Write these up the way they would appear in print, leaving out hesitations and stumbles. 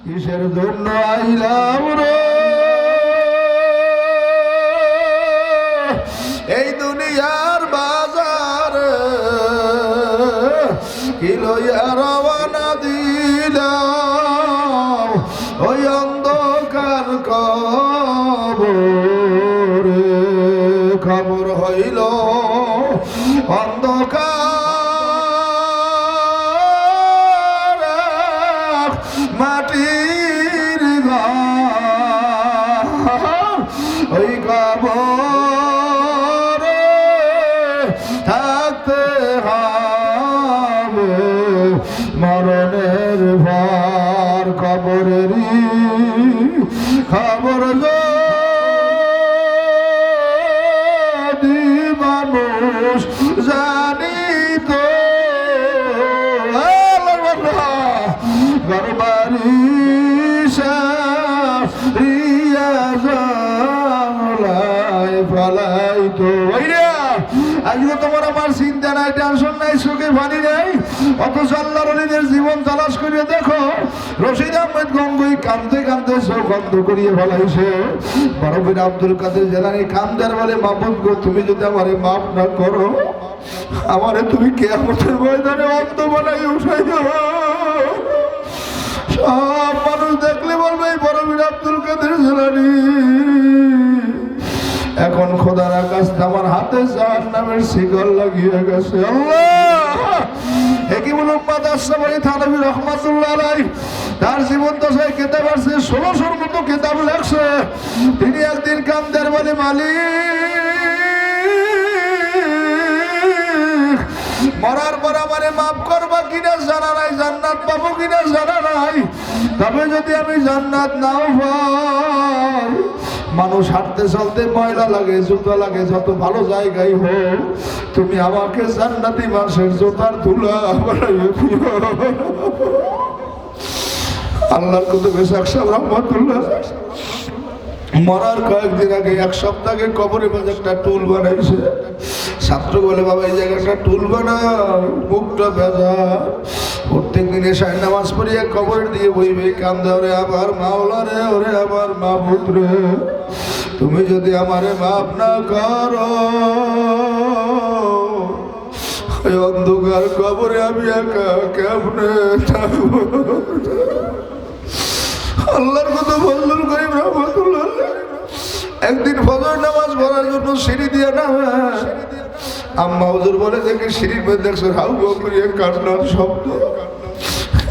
কিসের জন্য আইলাম রে এই দুনিয়ার বাজার কি লইয়া রওনা দিলাম ওই অন্ধকার কবরে খবর হইল অন্ধকার মাটির ঘর ওই কবরে থাকতে হবে মরণের ভার কবরেরই খবর যদি মানুষ জানিত গরবারি আজকে তোমার আমার চিন্তা নাই, টেনশন নাই, সুখে পানি নাই, অথচ আল্লাহর ওলিদের জীবন তালাশ করিয়ে দেখো রশিদ আহমেদ গঙ্গুই কাঁদতে কাঁদতে চোখ বন্ধ করিয়ে ফেলাইছে। বরফির আব্দুল কাদের জেলানি কান্দার বলে মাহবুব গো তুমি যদি আমারে মাফ না করো আমারে তুমি কিয়ামতের ময়দানে অন্ত বানাই উঠাই দেবো। সব মানুষ দেখলে বলবে বরফির আব্দুল কাদের জেলানি এখন খোদার আকাশ আমার হাতে জাহান্নামের শিকল লাগিয়ে গেছে। আল্লাহ হেকিমুল উম্মাত আশরাফী থানভী রাহমাতুল্লাহ আলাইহি তার জীবন দশায় কিতাব আছে 1600-র মতো কিতাব লেখছে। তিনি একদিন কান্দার বলে মালিক মরার পর আমারে মাফ করবা কিনা জানা নাই, জান্নাত পাবো কিনা জানা নাই, তবে যদি আমি জান্নাত নাও পাই মানুষ হাঁটতে চলতে ময়লা লাগে জুতা লাগে যত ভালো জায়গায় হোক তুমি আমাকে জান্নাতি মানুষের জুতার ধুলা বানাইয়ে দিও। আল্লাহর কুতুবে সাহেব রহমাতুল্লাহ মরার কয়েকদিন আগে এক সপ্তাহ আগে কবরে মাঝে একটা টুল বানাইছে। ছাত্র বলে বাবা এই জায়গাটা টুল বানাও, মুখটা ভেজা, প্রত্যেক দিন এশার নামাজ পড়িয়া কবরের দিয়ে বইবে কান্দে ওরে আবার মাওলা রে ওরে আবার মাহবুব রে তুমি যদি আমারে মাফ না করো ওই অন্ধকার কবরে আমি একা কেমনে থাকবো। আল্লাহর কথা ফজলুল করিম রহমাতুল্লাহ একদিন ফজর নামাজ পড়ার জন্য সিঁড়ি দিয়ে নামে আম্মা হুজুর বলে দেখে সিঁড়ির মধ্যে দেখছো হাউ হাউ করিয়ে কান্নার শব্দ।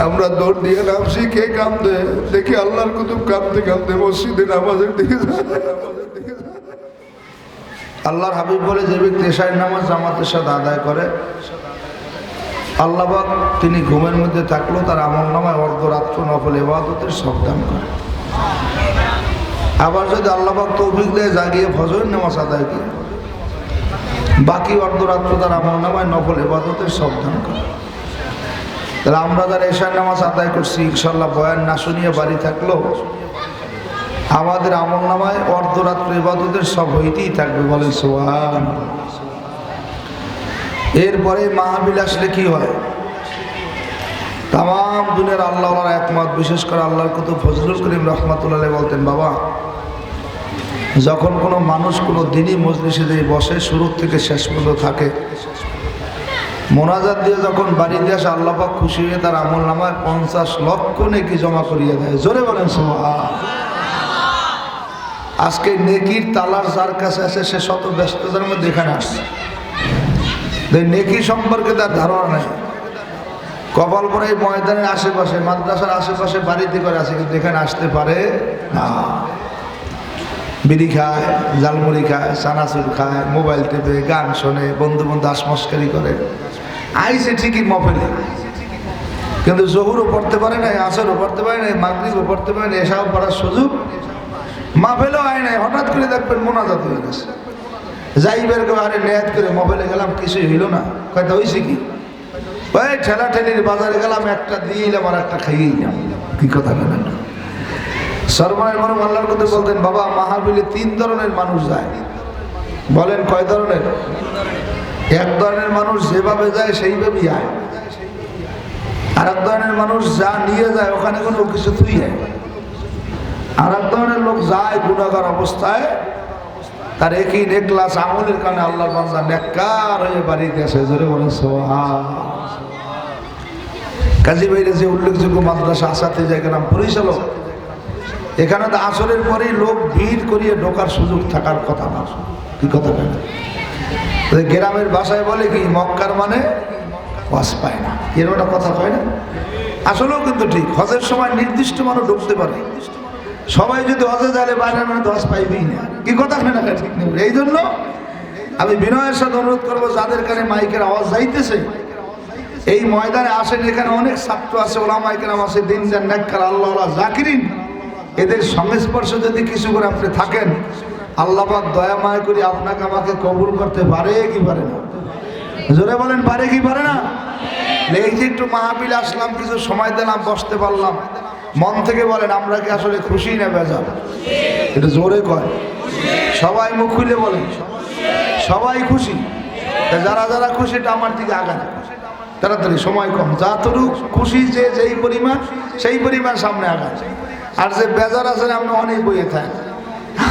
আমরা দৌড় দিয়ে নামছি, কে কান্দে দেখি আল্লাহর কুতুব কাঁদতে কাঁদতে মসজিদে নামাজের দিকে। আল্লাহর হাবিব বলে যে ব্যক্তি এশার নামাজ জামাতের সাথে আদায় করে আল্লাহ পাক তিনি ঘুমের মধ্যে থাকলেও তার আমলনামায় অর্ধরাত্র নফল ইবাদতের সব দান করে। আবার যদি আল্লাহ পাক তৌফিক দেয় জাগিয়ে ফজর নামাজ আদায় করে বাকি অর্ধরাত্র তার আমলনামায় নফল ইবাদতের সব দান করে। তাহলে আমরা যারা এশার নামাজ আদায় করছি ইনশাল্লাহ বয়ান না শুনিয়ে বাড়ি থাকলেও আমাদের আমলনামায় অর্ধরাত্র ইবাদতের সব হইতেই থাকবে, বলেন সুবহানাল্লাহ। এরপরে মাহফিল আসলে কি হয় তাম দুনিয়ার আল্লাহ একমত, বিশেষ করে আল্লাহর কুতুব ফজলুল করিম রহমাতুল্লাহ বলতেন বাবা যখন কোনো মানুষ কোনো দিনই মজলিসে যেয়ে বসে শুরু থেকে শেষ পর্যন্ত থাকে মোনাজাত দিয়ে যখন বাড়িতে আসে আল্লাহ পাক খুশি হয়ে তার আমলনামায় 50 লক্ষ নেকি জমা করিয়ে দেয়। জোরে বলেন সুবহানাল্লাহ। আজকে নেকির তালার যার কাছে আছে সে শত ব্যস্ততার মধ্যে এখানে আসছে, নেকি সম্পর্কে তার ধারণা নেই। কপাল পরে এই ময়দানের আশেপাশে মাদ্রাসার আশেপাশে বাড়িতে করে আছে কিন্তু এখানে আসতে পারে না। বিড়ি খায়, জালমুড়ি খায়, চানাচুর খায়, মোবাইল টিপে, গান শোনে, বন্ধু বন্ধু আসমস্কারি করে, আইসে ঠিকই মফেলে কিন্তু জহুরও পড়তে পারে নাই, আসরও পড়তে পারে নাই, মাগরিবও পড়তে পারে নাই, এসাও পড়ার সুযোগ মাহফিলেও আয় নাই। হঠাৎ করে দেখবেন মোনাজাত হয়ে গেছে, যাই বের করে আরে নেয়াত করে মোবাইলে গেলাম কিছুই হইল না, কয়টা হয়েছে কি ওই ঠেলা ঠেলির বাজারে গেলাম একটা দিয়ে এলাম আর একটা খাইয়েই না, কি কথা বলেন। সরমানের মানুষ আল্লাহর কথা বলতেন বাবা মাহফিলে 3 ধরনের মানুষ যায়। বলেন কয় ধরনের? এক ধরনের মানুষ যেভাবে যায় সেইভাবেই আয়, আর এক ধরনের মানুষ যা নিয়ে যায় ওখানে কোনো কিছু থুই যায়। আর এক ধরনের লোক যায় গুনাহগার অবস্থায়, তার একই নেকলাস আমলের কারণে আল্লাহর বান্দা নেককার হয়ে বাড়িতে আসে। জোরে বলে সুবহান। কাজী ভাইরে যে উল্লেখযোগ্য মাদ্রাসা আসাতে জায়গা নাম পরিচালক, এখানে তো আসরের পরেই লোক ভিড় করিয়ে ঢোকার সুযোগ থাকার কথা না। কি কথা বলে গ্রামের ভাষায় বলে কি মক্কার মানে ওয়াজ পায় না, এরকম একটা কথা কয় না? আসলেও কিন্তু ঠিক, হজের সময় নির্দিষ্ট মানুষ ঢুকতে পারে, সবাই যদি হজে যায় বাইরে মানে ওয়াজ পাইবেই না। কি কথা হয় না? ঠিক নেই। এই জন্য আমি বিনয়ের সাথে অনুরোধ করবো, যাদের কানে মাইকের আওয়াজ যাইতেছে এই ময়দানে আসেন। এখানে অনেক ছাত্র আছে, ওলামায়ে কেরাম আছে, দিনদার নেককার আল্লাহওয়ালা জাকিরিন। এদের সংস্পর্শে যদি কিছু করে আপনি থাকেন, আল্লাহ পাক দয়া মায়া করে আপনাকে আমাকে কবুল করতে পারে কি পারে না? জোরে বলেন পারে কি পারে না? এই যে একটু মাহফিলে আসলাম, কিছু সময় দিলাম, বসতে পারলাম, মন থেকে বলেন আমরা কি আসলে খুশি না বেজার? এটা জোরে কয়, সবাই মুখ খুলে বলেন সবাই খুশি। যারা যারা খুশি এটা আমার দিকে আগান তাড়াতাড়ি, সময় কম, যতটুকু খুশি যে যেই পরিমাণ সেই পরিমাণ সামনে আগান। আর যে বেজার আছে আমরা অনেক বইয়ে থাকি।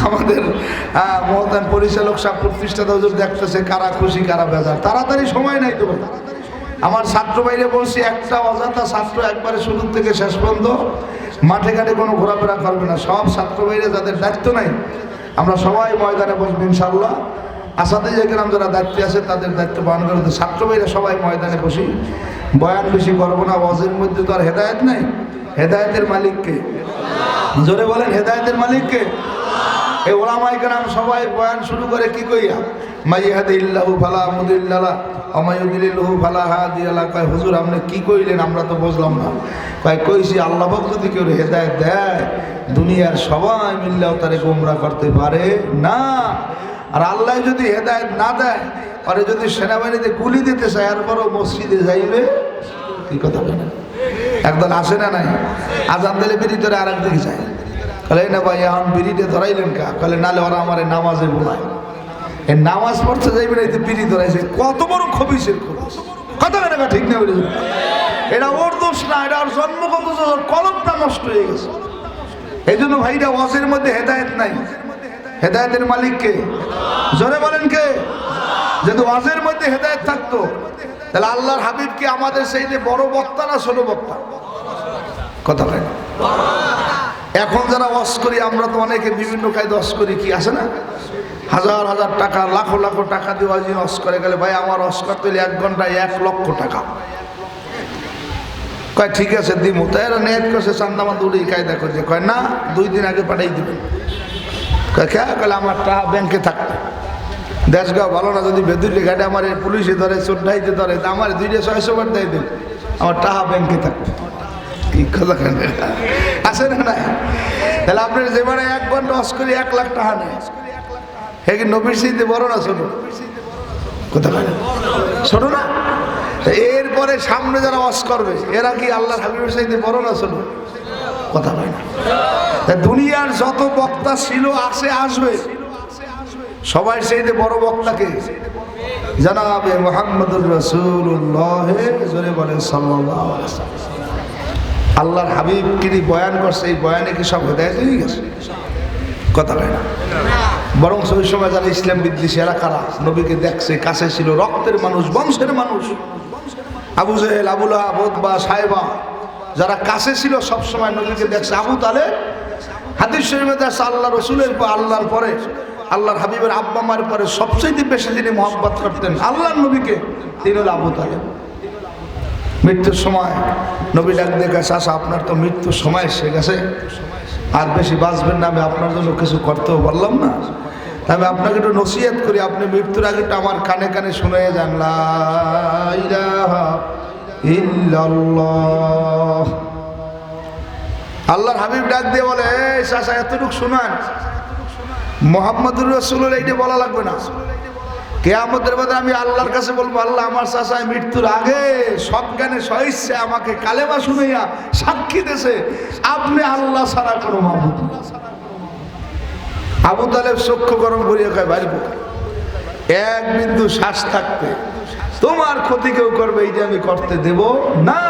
আমাদের মহতান পরিচালক সাহেব প্রতিষ্ঠাতা হুজুর দেখতেছে কারা খুশি কারা বেজার, তাড়াতাড়ি সময় নাই তো। আমার ছাত্র বাইরে বলছি, একটা অযথা ছাত্র একবারে শুরু থেকে শেষ পর্যন্ত মাঠে ঘাটে কোনো ঘোরাফেরা করবে না। সব ছাত্র বাইরে যাদের দায়িত্ব নাই, আমরা সবাই ময়দানে বসবো ইনশাআল্লাহ। আসাতে যে গ্রাম যারা দায়িত্বে আছে তাদের দায়িত্ব পালন করে, ছাত্র বাইরে সবাই ময়দানে বসি। বয়ান বেশি করবো না, ওয়াজের মধ্যে তো আর হেদায়েত নাই। হেদায়েতের মালিককে জোরে বলেন, হেদায়েতের মালিককে। এই ওলামায়ে কেরাম সবাই বয়ান শুরু করে কি কইয়া, মাইয়াহদিল্লাহু ফালা মুদিল্লা লাহু ওয়া মাইয়ুদ্লিলহু ফালা হাদিয়া লাহু। কয় হুজুর আপনি কি কইলেন আমরা তো বুঝলাম না। কইছি আল্লাহ পাক যদি কেউ হেদায়েত দেয়, দুনিয়ার সবাই মিললেও তারে গোমরাহ করতে পারে না। আর আল্লাহ যদি হেদায়েত না দেয়, আরে যদি সেনাবাহিনীতে গুলি দিতে চায়, এরপরও মসজিদে যাইবে। কি কথা বলেন? একদল আসে না নাই, আজান দিলে বিড়ি ধরে আর একদিকে যায়। বলে না ভাই এখন বিড়িতে ধরাইলেন কা? বলে নালে ওরা আমার নামাজে বোলায়, এই নামাজ পড়তে যাইবে না, এই বিড়ি ধরাইছে। কত বড় খবিসের খবিস কথা বলে না? ঠিক না? এটা ওর দোষ না, এটা ওর জন্মগত কলমটা নষ্ট হয়ে গেছে। এই জন্য ভাইরা ওয়াজের মধ্যে হেদায়েত নাই। হেদায়েতের মালিক কে? জোরে বলেন কে? যদি ওয়াজের মধ্যে হেদায়েত থাকতো, তাহলে আল্লাহর হাবিব কি আমাদের সেই যে বড় বক্তা না ছোট বক্তা? কথা হয় না। এখন যারা ওয়াজ করি আমরা তো অনেকে বিভিন্ন কায়দা ওয়াজ করি, কি আছে না? হাজার হাজার টাকা, লাখো লাখো টাকা দিয়ে ওয়াজ করে গেলে, ভাই আমার ওয়াজ করতে হলে 1 ঘন্টায় 1 লক্ষ টাকা। কয় ঠিক আছে দিমু। তাই এরা নেট করছে, চান্দামা দৌড়ি কায়দা করছে। কয় না, 2 দিন আগে পাঠাই দিবেন। কয় খেয়া কলে আমার টাকা ব্যাংকে থাকবে। দেশগাঁও ভালো না, যদি বেদুরি ঘাটে আমার পুলিশে ধরে, চোদ্দাইতে ধরে, আমার 200-600 বার দেয় দেব, আমার টাকা ব্যাংকে থাকবে। কি কথা কেন আছে না? নাই। তাহলে আপনার যেবারে 1 ঘন্টা ওয়াজ করি 1 লাখ টাকা নেয়, হে কি নবীর চাইতে বড় না ছোট? কথা কেন ছোট না? এরপরে সামনে যারা ওয়াজ করবে এরা কি আল্লাহর হাবিবের চাইতে বড় না ছোট? কথা হয় না। দুনিয়ার যত বক্তা ছিল, আছে, আসবে, সবাই চাইতে বড় বক্তাকে জানাবে মুহাম্মদুর রাসূলুল্লাহ। জোরে বলেন সাল্লাল্লাহু আলাইহি ওয়াসাল্লাম। আল্লাহর হাবিব কি বয়ান করছে, এই বয়ানে কি সব হেদায়েত হয়ে গেছে? কথা হয় না। বরং ওই সময় যারা ইসলাম বিদ্বেষী এরা কারা? নবীকে দেখছে, কাছে ছিল, রক্তের মানুষ, বংশের মানুষ। আবু জেহেল, আবু লাহাব, উতবা, সাইবা যারা কাছে ছিল সবসময় নবীকে দেখছে। আবু তালেব হাদিস শরীফে আছে আল্লাহ রসুলের পর, আল্লাহর পরে, আল্লাহর হাবিবের আব্বা মার পরে সবচেয়ে বেশি যিনি মহব্বত করতেন আল্লাহর নবীকে, তিনি হল আবু তালেব। মৃত্যুর সময় নবী ডাক দেখে, চাচা আপনার তো মৃত্যুর সময় এসে গেছে, আর বেশি বাঁচবেন না, আমি আপনার জন্য কিছু করতেও পারলাম না, আমি আপনাকে একটু নসিহত করি, আপনি মৃত্যুর আগে একটু আমার কানে কানে শুনে যান, লা ইলাহা ইল্লাল্লাহ। আল্লাহর হাবিব ডাক দিয়ে বলে, এই চাচা এতটুকু শোনান, মুহাম্মদুর রাসূলুল্লাহ এইটা বলা লাগবে না। কিয়ামতের মাঠে আমি আল্লাহর কাছে বলবো, আল্লাহ আমার চাচা মৃত্যুর আগে সজ্ঞানে সইচ্ছে আমাকে কালেমা শুনাইয়া সাক্ষী দিয়েছে আপনি আল্লাহ ছাড়া কোনো মাবুদ নেই। আবু তালেব চক্ষু গরম করিয়া কয়, ভাইব 1 বিন্দু শ্বাস থাকতে তোমার ক্ষতি কেউ করবে এইটা আমি করতে দেব না।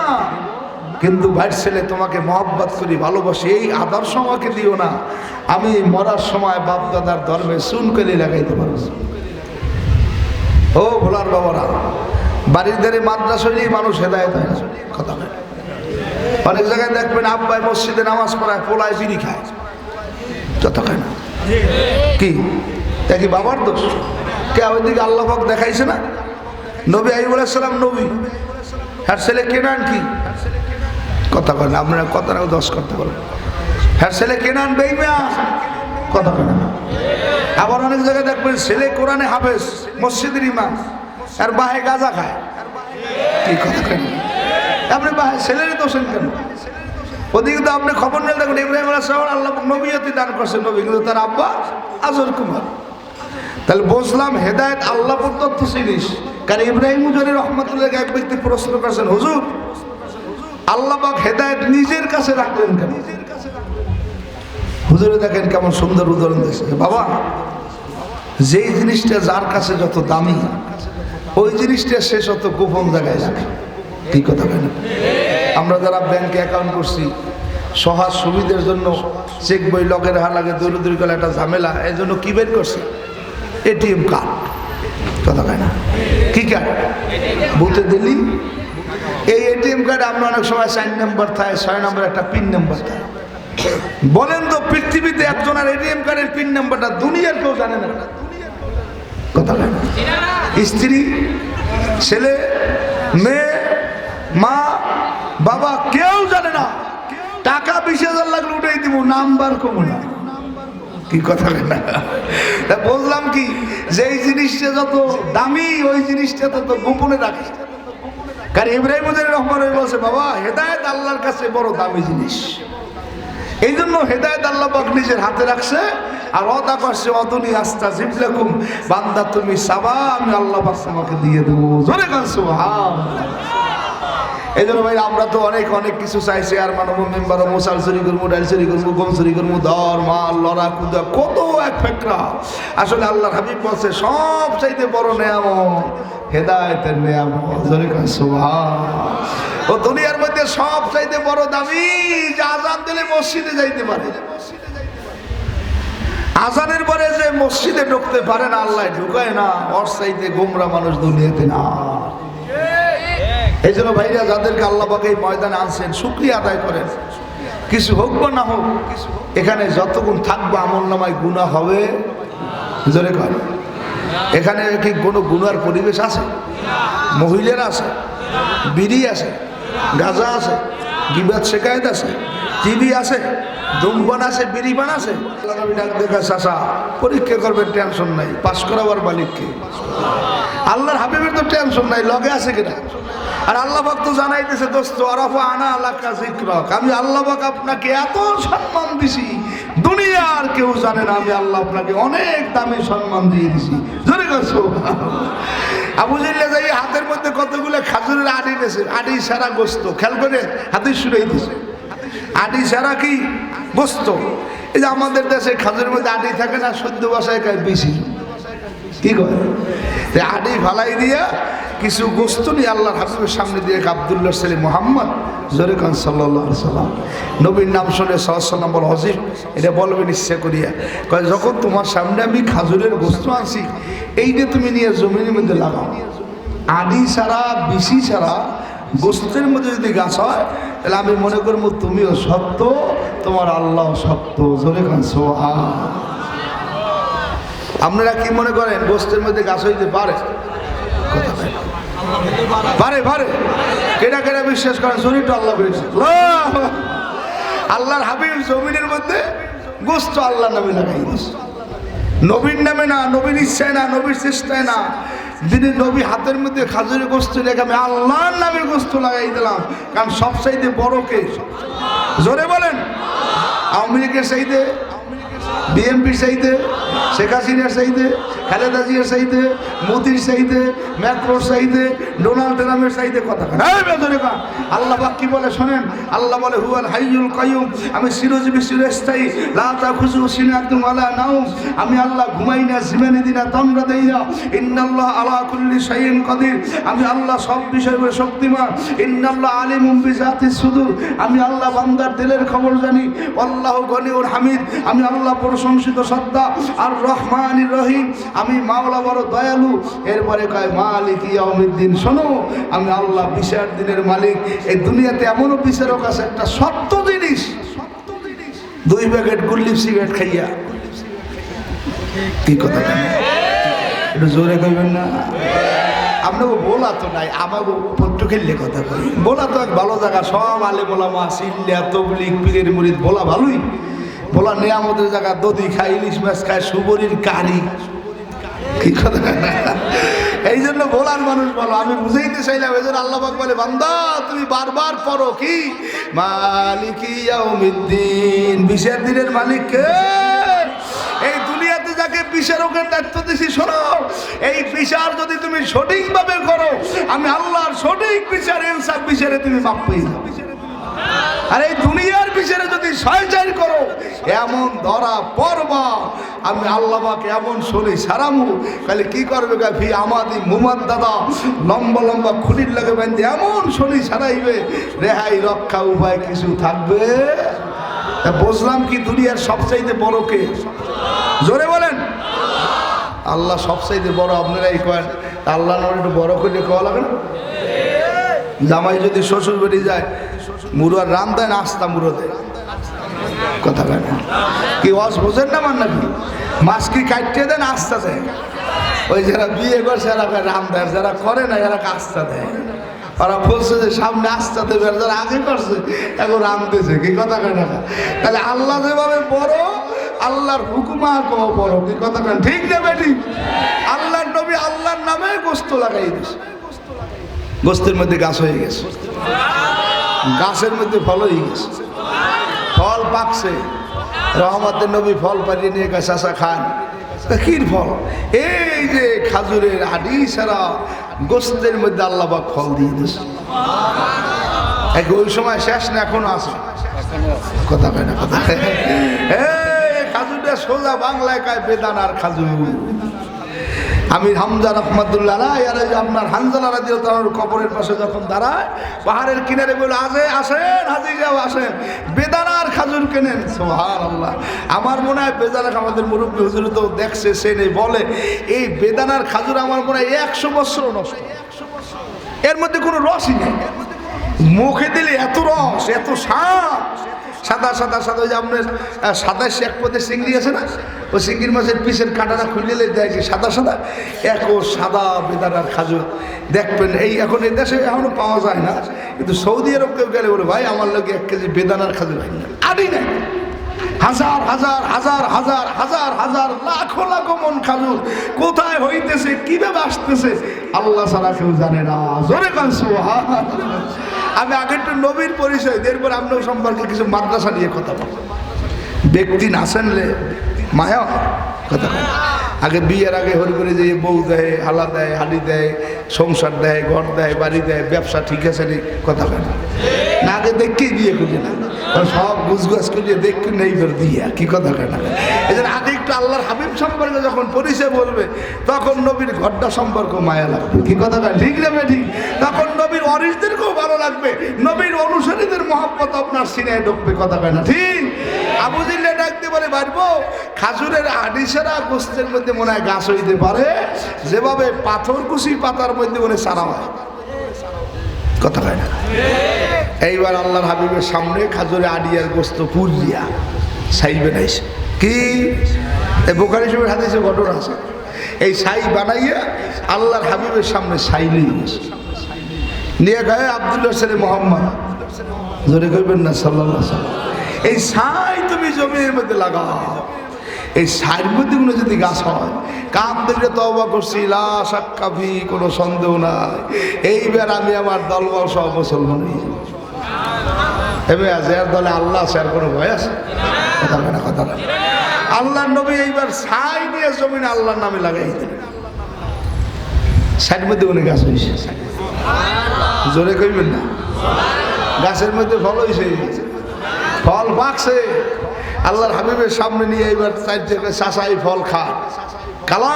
কিন্তু ভাইয়ের ছেলে তোমাকে মহব্বত করি, ভালোবাসি, এই আদর্শ আমাকে দিও না, আমি মরার সময় বাপ দাদার ধর্মে চুনকালি লাগাইতে পারবো। ও ভোলার বাবারা, বাড়ির ধারে মাদ্রাসা হইলেই মানুষ হেদায়েত হয় না, কথা বলে। অনেক জায়গায় দেখবেন আব্বাই মসজিদে নামাজ পড়ায়, পোলায় বিড়ি খায়, যত খায় না। কি দেখি বাবার দোষ? কে ওইদিকে আল্লাহ পাক দেখাইছে না? নবী আইয়ুব আলাইহিস সালাম নবী, হ্যাঁ ছেলে কেনান কি কথা কয় না, আপনারা কথা না দোষ করতে পারবেন। হ্যাঁ ছেলে কেনান বেঈমান, কথা কয় না। আবার অনেক জায়গায় দেখবেন ছেলে কোরআনে হাফেজ, মসজিদের ইমাম, আর বাহে গাঁজা খায়, কি কথা কয় না? আপনি বাহে ছেলেরই দোষেন কেন? ওদিকে তো আপনি খবর নিয়ে দেখুন, ইব্রাহিম আলাইহিস সালাম আল্লাহ নবীয়তি দান করছেন নবী, কিন্তু তার আব্বা আজর কুমার। তাহলে বুঝলাম হেদায়েত আল্লাহ প্রদত্ত জিনিস। কারণ ইব্রাহিম হুজুরি রহমাতুল্লাহ এক ব্যক্তি প্রশ্ন করেছেন, হুজুর আল্লাহ পাক হেদায়েত নিজের কাছে রাখলেন কেন? হুজুরে দেখেন কেমন সুন্দর উদাহরণ দিয়েছে। বাবা, যেই জিনিসটা যার কাছে যত দামি, ওই জিনিসটা সে যত গোপন জায়গায় রাখে, ঠিক কথা কেন? আমরা যারা ব্যাংকে অ্যাকাউন্ট করছি, সহজ সুবিধার জন্য চেক বই লগের লাগে, দৌড়দৌড়ি করে একটা ঝামেলা, এই জন্য কি বের করছে? এটিএম কার্ড, কথা কয় না? কি কার্ড? বুথে দিলি এই এটিএম কার্ড আমরা অনেক সময় 4 নম্বর থাকে, 6 নম্বর একটা পিন নাম্বার থাকে। বলেন তো পৃথিবীতে একজনের এটিএম কার্ডের পিন নাম্বারটা দুনিয়ার কেউ জানে না, কথা কয় না? স্ত্রী, ছেলে, মেয়ে, মা, বাবা কেউ জানে না। টাকা 20,000 লাগলে উঠেই দিব, নাম্বার কমু না, কি কথা না? বললাম কি, যে এই জিনিসটা যত দামি ওই জিনিসটা তত গোপনে রাখে। কারণ ইব্রাহিম রহমান বলছে, বাবা হেদায়েত আল্লাহর কাছে বড় দামি জিনিস, এই জন্য হেদায়েত আল্লাহ পাক নিজের হাতে রাখছে। আর ওয়াদা করছে, অদুনি আস্তাজিব লাকুম, বান্দা তুমি চাবা, আমি আল্লাহ পাক তোমাকে দিয়ে দেবো। জোরে গান সুবহানাল্লাহ। এই জন্য ভাই আমরা তো অনেক অনেক কিছু চাইছি, আর মানব মেম্বার মশাল চুরি করবো, ডাল চুরি করবো, গম চুরি করবো, দর মাল লড়া কুদা কত এক ফেকরা। আসলে আল্লাহর হাবিব বলছে সব চাইতে বড় নেয়ামত হেদায়েতের নেয়ামত। জোরে গান সুবহানাল্লাহ। ও দুনিয়ার মধ্যে সব চাইতে বড় দামি যে আজান দিলে মসজিদে যাইতে পারে, আজানের পরে যে মসজিদে ঢুকতে পারে না, আল্লাহ ঢুকায় না, ওর চাইতে গোমরা মানুষ দুনিয়াতে না। এই জন্য ভাইরা যাদেরকে আল্লাহ পাক এই ময়দানে আনছেন, শুকরিয়া আদায় করেন। কিছু হোক বা না হোক, এখানে যতক্ষণ থাকবো আমল নামায় গুনাহ হবে। জোরে কর, এখানে কি কোনো গুনার পরিবেশ আছে? মহিলারা আছে, বিড়ি আছে, গাঁজা আছে, গিবত শিকায়েত আছে, টিভি আছে, ধূমপান আছে, বিড়িপান আছে। দেখা চাষা পরীক্ষা করবেন, টেনশন নাই, পাশ করাবার মালিককে। আল্লাহর হাবিবের তো টেনশন নাই, লগে আছে কিনা। আর আল্লাহ পাক তো জানাইতেছে, দোস্ত আরাফা আনা আলাকা যিকরাক, আমি আল্লাহ পাক আপনাকে এত সম্মান দিছি, দুনিয়ার কেউ জানে না, আমি আল্লাহ আপনাকে অনেক দামি সম্মান দিয়ে দিছি। জোরে গেছো। আবু জাহল যাই হাতের মধ্যে কতগুলো খাজুরের আড়ি নেছে, আড়ি সারা গোস্ত, খেয়াল করে হাতে শুনেই দিছে, আড়ি সারা কি গোস্ত। এই যে আমাদের দেশে খাজুরের মধ্যে আড়ি থাকে না, সদ্য বাসায় খায় বেশি, কি করে আড়ি ফালাই দিয়া কিছু গোস্ত নিয়ে আল্লাহর হাবিবের সামনে দিয়ে আব্দুল্লাহ ছেলে মোহাম্মদ, জোরে খান সাল্লাল্লাহু আলাইহি সাল্লাম, নবীর নাম শুনে সাল্লাম বল হজির, এটা বলবেন ইচ্ছা করিয়া, কয় যখন তোমার সামনে আমি খাজুরের গোস্ত আনছি, এইটা তুমি নিয়ে জমিনের মধ্যে লাগাও। আড়ি ছাড়া, বিশি ছাড়া গোস্তের মধ্যে যদি গাছ হয়, তাহলে আমি মনে করবো তুমিও সত্য, তোমার আল্লাহ সত্য। জোরে খান সুবহানাল্লাহ। আপনারা কি মনে করেন গোস্তের মধ্যে গাছ হইতে পারে? পারে পারে। কেনা কেনা বিশ্বাস করেন? জমিন তো আল্লাহ আল্লাহর হাবিব জমিনের মধ্যে গোস্ত আল্লাহর নামে লাগাই দিয়েছে, নবীর নামে না, নবীর ইচ্ছায় না, নবীর চেষ্টায় না। যিনি নবী হাতের মধ্যে খাজুরের গোস্ত রেখে আমি আল্লাহর নামে গোস্ত লাগাই দিলাম। কারণ সবচাইতে বড় কে? জোরে বলেন। আওয়ামী লীগের চাইতে, বিএনপির চাইতে, শেখ হাসিনার চাইতে, খালেদা জিয়ার চাইতে, মোদির চাইতে, ম্যাক্রোর চাইতে, ডোনাল্ড ট্রাম্পের চাইতে কথা কেন? আল্লাহ পাক কি বলে শোনেন, আল্লাহ বলে হুয়াল হাইয়ুল কাইয়ুম, আমি চিরজীবী চিরস্থায়ী, লা তাখুযুহু সিনাতুন ওয়ালা নাওম, আমি আল্লাহ ঘুমাই না, জিমানি দিনা, তন্দ্রা দেই না। ইন্নাল্লাহ আলা কুল্লি শাইইন কাদির, আমি আল্লাহ সব বিষয়ে শক্তিমান। ইন্নাল্লাহ আলিমুম বিযাতিস সুদূর, আমি আল্লাহ বান্দার দিলের খবর জানি। আল্লাহু গনিউর হামিদ, আমি আল্লাহ প্রশংসিত সত্তা। আর রহমানির রহিম, আমি মাওলা বড় দয়ালু। এরপরে কয় মালিক ইয়াউমিদ্দিন, শোনো আমি আল্লাহ বিচার দিনের মালিক। এই দুনিয়াতে এমনও বিচারক আছে, একটা সত্য জিনিস 2 প্যাকেট গুল্লি সিগারেট খাইয়া, কি কথা একটু জোরে কইবেন না? আপনাকে বলা তো নাই, আমাকে পট্টু খেললে কথা কই। বলা তো এক ভালো জায়গা, সব আলে বলামা সিল্লিয়া তবলিগ পীরের মুরিদ বলা ভালোই। বলা নিয়ামতের জায়গা, দধি খায়, ইলিশ মাছ খায়, সুবরির কারি, কি কথা। এই জন্য বলার মানুষ বলো, আমি বুঝাইতে চাইলাম। এই জন্য আল্লাহ পাক বলে বান্দা তুমি বারবার পড়ো কি মালিক ইয়াউমিদ্দিন, বিচার দিনের মালিক কে? এই দুনিয়াতে যাকে বিচারকের দায়িত্ব দিছি, শোনো এই বিচার যদি তুমি সঠিকভাবে করো, আমি আল্লাহর সঠিক বিচার ইনসাফ বিচারে তুমি মাপ পেয়ে যাও। আর এই দুনিয়ার বিচারে যদি ছয়চার করো, এমন ধরা পড়বা, আমি আল্লাহ পাক এমন শরীর সারামু। তাহলে কি করবে? ফি আমাদি মুমাদ দাদা, লম্বা লম্বা খুলির লাগে বান্ধে এমন শরীর সারাইবে, রেহাই রক্ষা উপায় কিছু থাকবে। বুঝলাম কি দুনিয়ার সবচাইতে বড় কে? জোরে বলেন। আল্লাহ সবচাইতে বড়। আপনারাই কয়েন আল্লাহ নয়, একটু বড় করে খাওয়া লাগে না? জামাই যদি শ্বশুর বাড়ি যায়, মুড়ার রান দেয় না, আস্তা মুড়ো দেয়, কথা কয় না? কি ওয়াজ বোঝেন না? মান নাকি মাছ কি কাটিয়ে দেন, আস্তা দেয়? ওই যারা বিয়ে করছে এরা রাম দেয়, যারা করে না এরা আস্তা দেয়। ওরা বলছে যে সামনে আস্তা দেবে, যারা আগে করছে এখন রাম দিয়েছে, কি কথা কয় না? তাহলে আল্লাহ যেভাবে বড়, আল্লাহর হুকুমা কম বড়, কি কথা কয়? ঠিক না বেটি? আল্লাহর নবী আল্লাহর নামে গোস্ত লাগাই দিয়েছে, গোস্তের মধ্যে গাছ হয়ে গেছে, গাছের মধ্যে ফল হয়ে গেছে, ফল পাকছে। রহমতের নবী ফল পাড়িয়ে নিয়ে গেছে, আসা খান। কির ফল? এই যে খাজুরের আডি ছাড়া গোস্তের মধ্যে আল্লাহ পাক ফল দিয়ে দিয়েছে। ওই সময় শেষ না, এখনো আছে, কথা কয় না? কথা খাজুরটা সোজা বাংলায় কায় বেদানার খাজুর। আমি হামজা রহমাতুল্লাহ আলাইহি, আপনার হানজালা রাদিয়াল্লাহু তাআলার কবরের পাশে যখন দাঁড়ায়, পাহাড়ের কিনারে বলে আসেন হাজি যাও, আসেন বেদানার খাজুর কেনেন। সুবহানাল্লাহ। আমার মনে হয় বেদানা, আমাদের মুরব্বী হুজুর তো দেখছে, সে নেই, বলে এই বেদানার খাজুর আমার মনে হয় 100 বছর নষ্ট, এর মধ্যে কোনো রসই নেই। মুখে দিলে এত রস, এত স্বাদ, সাদা সাদা সাদা। ওই যে আপনার সাদা শেখ পথে চিংড়ি আছে না, ওই চিংড়ির মাছের পিসের কাঁটাটা খুললে দেয় কি সাদা সাদা, একও সাদা বেদানার খাজুর দেখবেন। এই এখন এই দেশে এখনো পাওয়া যায় না, কিন্তু সৌদি আরব কেউ গেলে বলে ভাই আমার লোক 1 কেজি বেদানার খাজুর আদি নেই। হাজার হাজার হাজার হাজার হাজার হাজার লাখো লাখো মন খাজুর কোথায় হইতেছে, কিভাবে আসতেছে, আল্লাহ ছাড়া কেউ জানে না। জোরে কান সুবহানাল্লাহ। আমি আগে একটু নবীর পরিচয়, এরপর আপনার সম্পর্কে কিছু মাদ্রাসা নিয়ে কথা বল। ব্যক্তি না শুনলে মায়া কথা বল। আগে বিয়ের আগে হরি করে যে বউ দেয়, হালা দেয়, হালি দেয়, সংসার দেয়, ঘর দেয়, বাড়ি দেয়, ব্যবসা ঠিক আছে নি, কথা বল না? আগে দেখকেই বিয়ে করি না, সব গুজগাছ করিয়ে দেখতে নেই বের দিয়া, কি কথা কয় না? এই জন্য আগে একটু আল্লাহর হাবিব সম্পর্কে যখন পরিচয় বলবে, তখন নবীর ঘরটা সম্পর্ক মায়া লাগবে, কি কথা কয়? ঠিক না ঠিক? তখন নবীর ওয়ারিসদেরকেও ভালো লাগবে, নবীর অনুসারীদের মহব্বত আপনার সিনায় ঢুকবে, কথা কয় না ঠিক? আবু জিল্লা ডাকতে পারে বাড়বো, খাজুরের আডি ছাড়া গোস্তের মধ্যে মনে হয় গাছ হইতে পারে, যেভাবে পাথরকুচি পাতার মধ্যে মনে চারা হয়, কথা কয় না? এইবার আল্লাহর হাবিবের সামনে খাজুরে আডিয়ার গোস্ত পুরিয়া সাইবে নাইছে, কি এই বুখারী শরীফের হাদিসে ঘটনা আছে। এই সাই বানাইয়া আল্লাহর হাবিবের সামনে সাই নিয়ে গেছে, নিয়ে গায়ে আব্দুল্লাহ ছেলে মোহাম্মদ, জোরে কইবেন না সাল্লাল্লাহু আলাইহি ওয়াসাল্লাম, এই সাই তুমি জমির মধ্যে লাগাও। এই সাইয়ের মধ্যে কোনো যদি গাছ হয়, কাম থেকে তওবা করছি, লা শাক্কা ফি, কোনো সন্দেহ নাই, এইবার আমি আমার দলবল সহ মুসলমান হয়ে যাব। এবার যার দলে আল্লাহ আছে, আর কোনো ভয় আছে? কথা বলে না, কথা বলে। আল্লাহর নবী এইবার ছাই নিয়ে জমিনে আল্লাহর নামে লাগাই দিলেন। সাইড মধ্যে অনেক গাছ হয়েছে, জোরে কইবেন না? গাছের মধ্যে ফল হয়েছে, ফল পাকছে। আল্লাহর হাবিবের সামনে নিয়ে এইবার চার থেকে চাষাই ফল খায়। কালা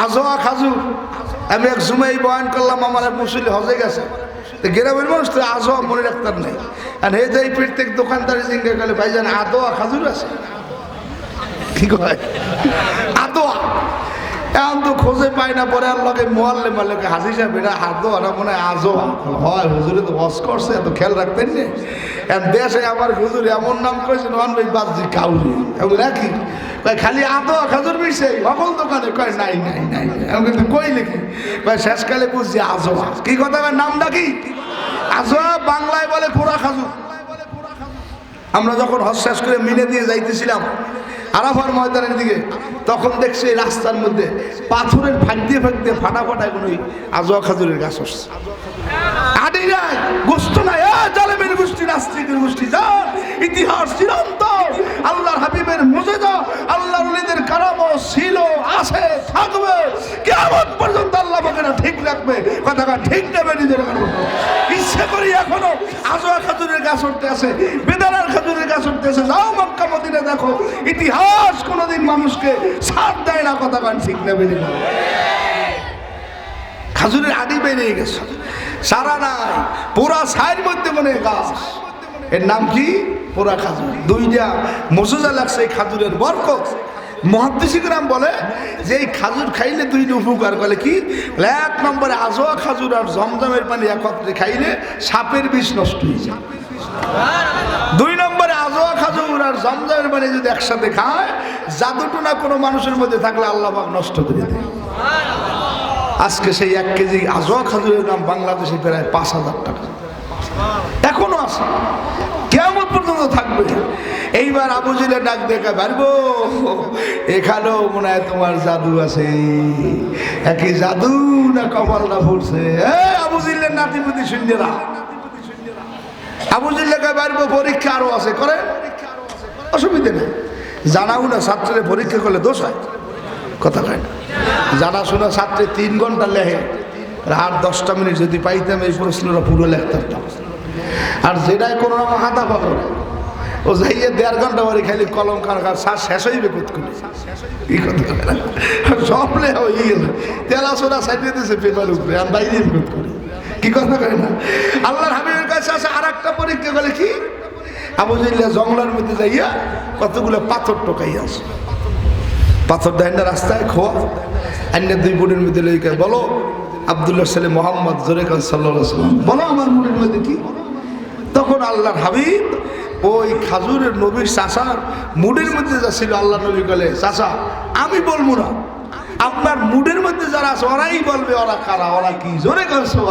আজোয়া খাজুর। আমি এক জুমাই বয়ান করলাম, আমার এক মুসল্লি হজে গেছে, গ্রামের মানুষ তো আজোয়া মনে রাখতাম নাই। আর এই যে প্রত্যেক দোকানদারি জিজ্ঞে গেলে ভাইজান আদোয়া খাজুর আছে? কি কয় আদোয়া? এখন তো খোঁজে পাই না। পরে আল্লাহকে মোয়াল্লে মাল্লাকে হাজি সাহেব এটা আদোয়া না মনে হয় আজোয়া হয়। হুজুরে তো হজ করছে, এত খেয়াল রাখতেন না। এখন দেশে আমার হুজুর এমন নাম করেছে নন ভাই বাজি কাউরি এমন রাখি খালি আদোয়া খাজুর মিশে সকল দোকানে কয় নাই নাই নাই। এখন কিন্তু কই লিখি ভাই শেষকালে বুঝছি আজোয়া। কি কথা নামটা কি? আজোয়া বাংলায় বলে পোড়া খাজুর। আমরা যখন হজ শেষ করে মিনে দিয়ে যাইতেছিলাম আরাফার ময়দানের দিকে, তখন দেখছি রাস্তার মধ্যে পাথরের ফাঁক দিয়ে ফাটা ফাটায় কোনো আজোয়া খাজুরের গাছ আসছে। আডি নাই, গোস্ত নাই, জালেমের গোষ্ঠী, নাস্তিকের গোষ্ঠী, যা ইতিহাস চিরন্তন। আল্লাহর হাবিবের মুজিজা, আল্লাহর ওলিদের কারামত ছিল, আছে, থাকবে কিয়ামত পর্যন্ত। আল্লাহ বাকেরা ঠিক রাখবে। কথাটা ঠিক নেবে নিজের ইচ্ছা করি। এখনো আজোয়া খাজুরের গাছ উঠতে আছে, বেদানার খাজুরের গাছ উঠতে আছে। যাও মক্কা মদিনা দেখো, ইতিহাস কোনোদিন মানুষকে ছাড় দেয় না। কথাটা ঠিক নেবে নিজের। খাজুরের আডি বেরিয়ে গেছে, সারা নাই, পুরা ছাইয়ের মধ্যে মনে গাছ। এর নাম কি? পোড়া খাজুর। দুইটা মজুজা লাগছে এই খাজুরের বরকত। মুহাদ্দিসিকরাম বলে যে এই খাজুর খাইলে দুইটা উপকার। বলে কি? এক নম্বরে আজোয়া খাজুর আর জমজমের পানি একত্রে খাইলে সাপের বিষ নষ্ট হয়ে যায়। দুই নম্বরে আজোয়া খাজুর আর জমজমের পানি যদি একসাথে খায়, জাদুটনা কোনো মানুষের মধ্যে থাকলে আল্লাহ পাক নষ্ট করে দেয়। আজকে সেই 1 কেজি আজোয়া খাজুরের দাম বাংলাদেশে প্রায় 5,000 টাকা। এখনো আছে, কিয়ামত পর্যন্ত থাকবে। এইবার আবু জিলে ডাক দেখা পারবো, এখানেও মনে হয় তোমার জাদু আছে। একই জাদু না কপালটা ফুটছে? আবু জিল্লের নাতিপুতি শুনছেরা, আবু জিল্লে কে পারবো পরীক্ষা আরো আছে, করে অসুবিধা নেই। জানাও না ছাত্রের পরীক্ষা করলে দোষ হয়? কথা কয় না। জানাশোনা ছাত্রে 3 ঘন্টা লেখে, আর 10টা মিনিট যদি পাইতাম এই প্রশ্নটা পুরো লেখতাম। আর যেটাই কোনো রকম হাতা পাবো ও যাইয়ে 1.5 ঘন্টা পরে খালি কলম কারখার শ্বাস শেষ হইবে কোথ করে। কি কথা সব লেখা হয়ে গেছে, তেলা সোনা সাইডে দিয়েছে পেপার উপরে, আর বাইরে কোথ করে। কি কথা কয় না? আল্লাহর হাবিবের কাছে আছে আর একটা পরীক্ষা বলে কি? আবু জিল্লা জঙ্গলের মধ্যে যাইয়া কতগুলো পাথর টোকাইয়া আছে। পাথর দেয় না রাস্তায় খোয়া আন্যা 2 বোনের মধ্যে লইকে বলো আব্দুল্লাহ ছেলে মোহাম্মদ জোরে কাজ সাল্লাল্লাহু আলাইহি ওয়াসাল্লাম বলো আমার মুড়ের মধ্যে কি? তখন আল্লাহর হাবিব ওই খাজুরের নবীর চাচার মুডের মধ্যে যা ছিল, আল্লাহ নবী বলে চাচা আমি বলবো না, আপনার মুডের মধ্যে যারা আছে ওরাই বলবে ওরা কারা, ওরা কি। জোরে করছো।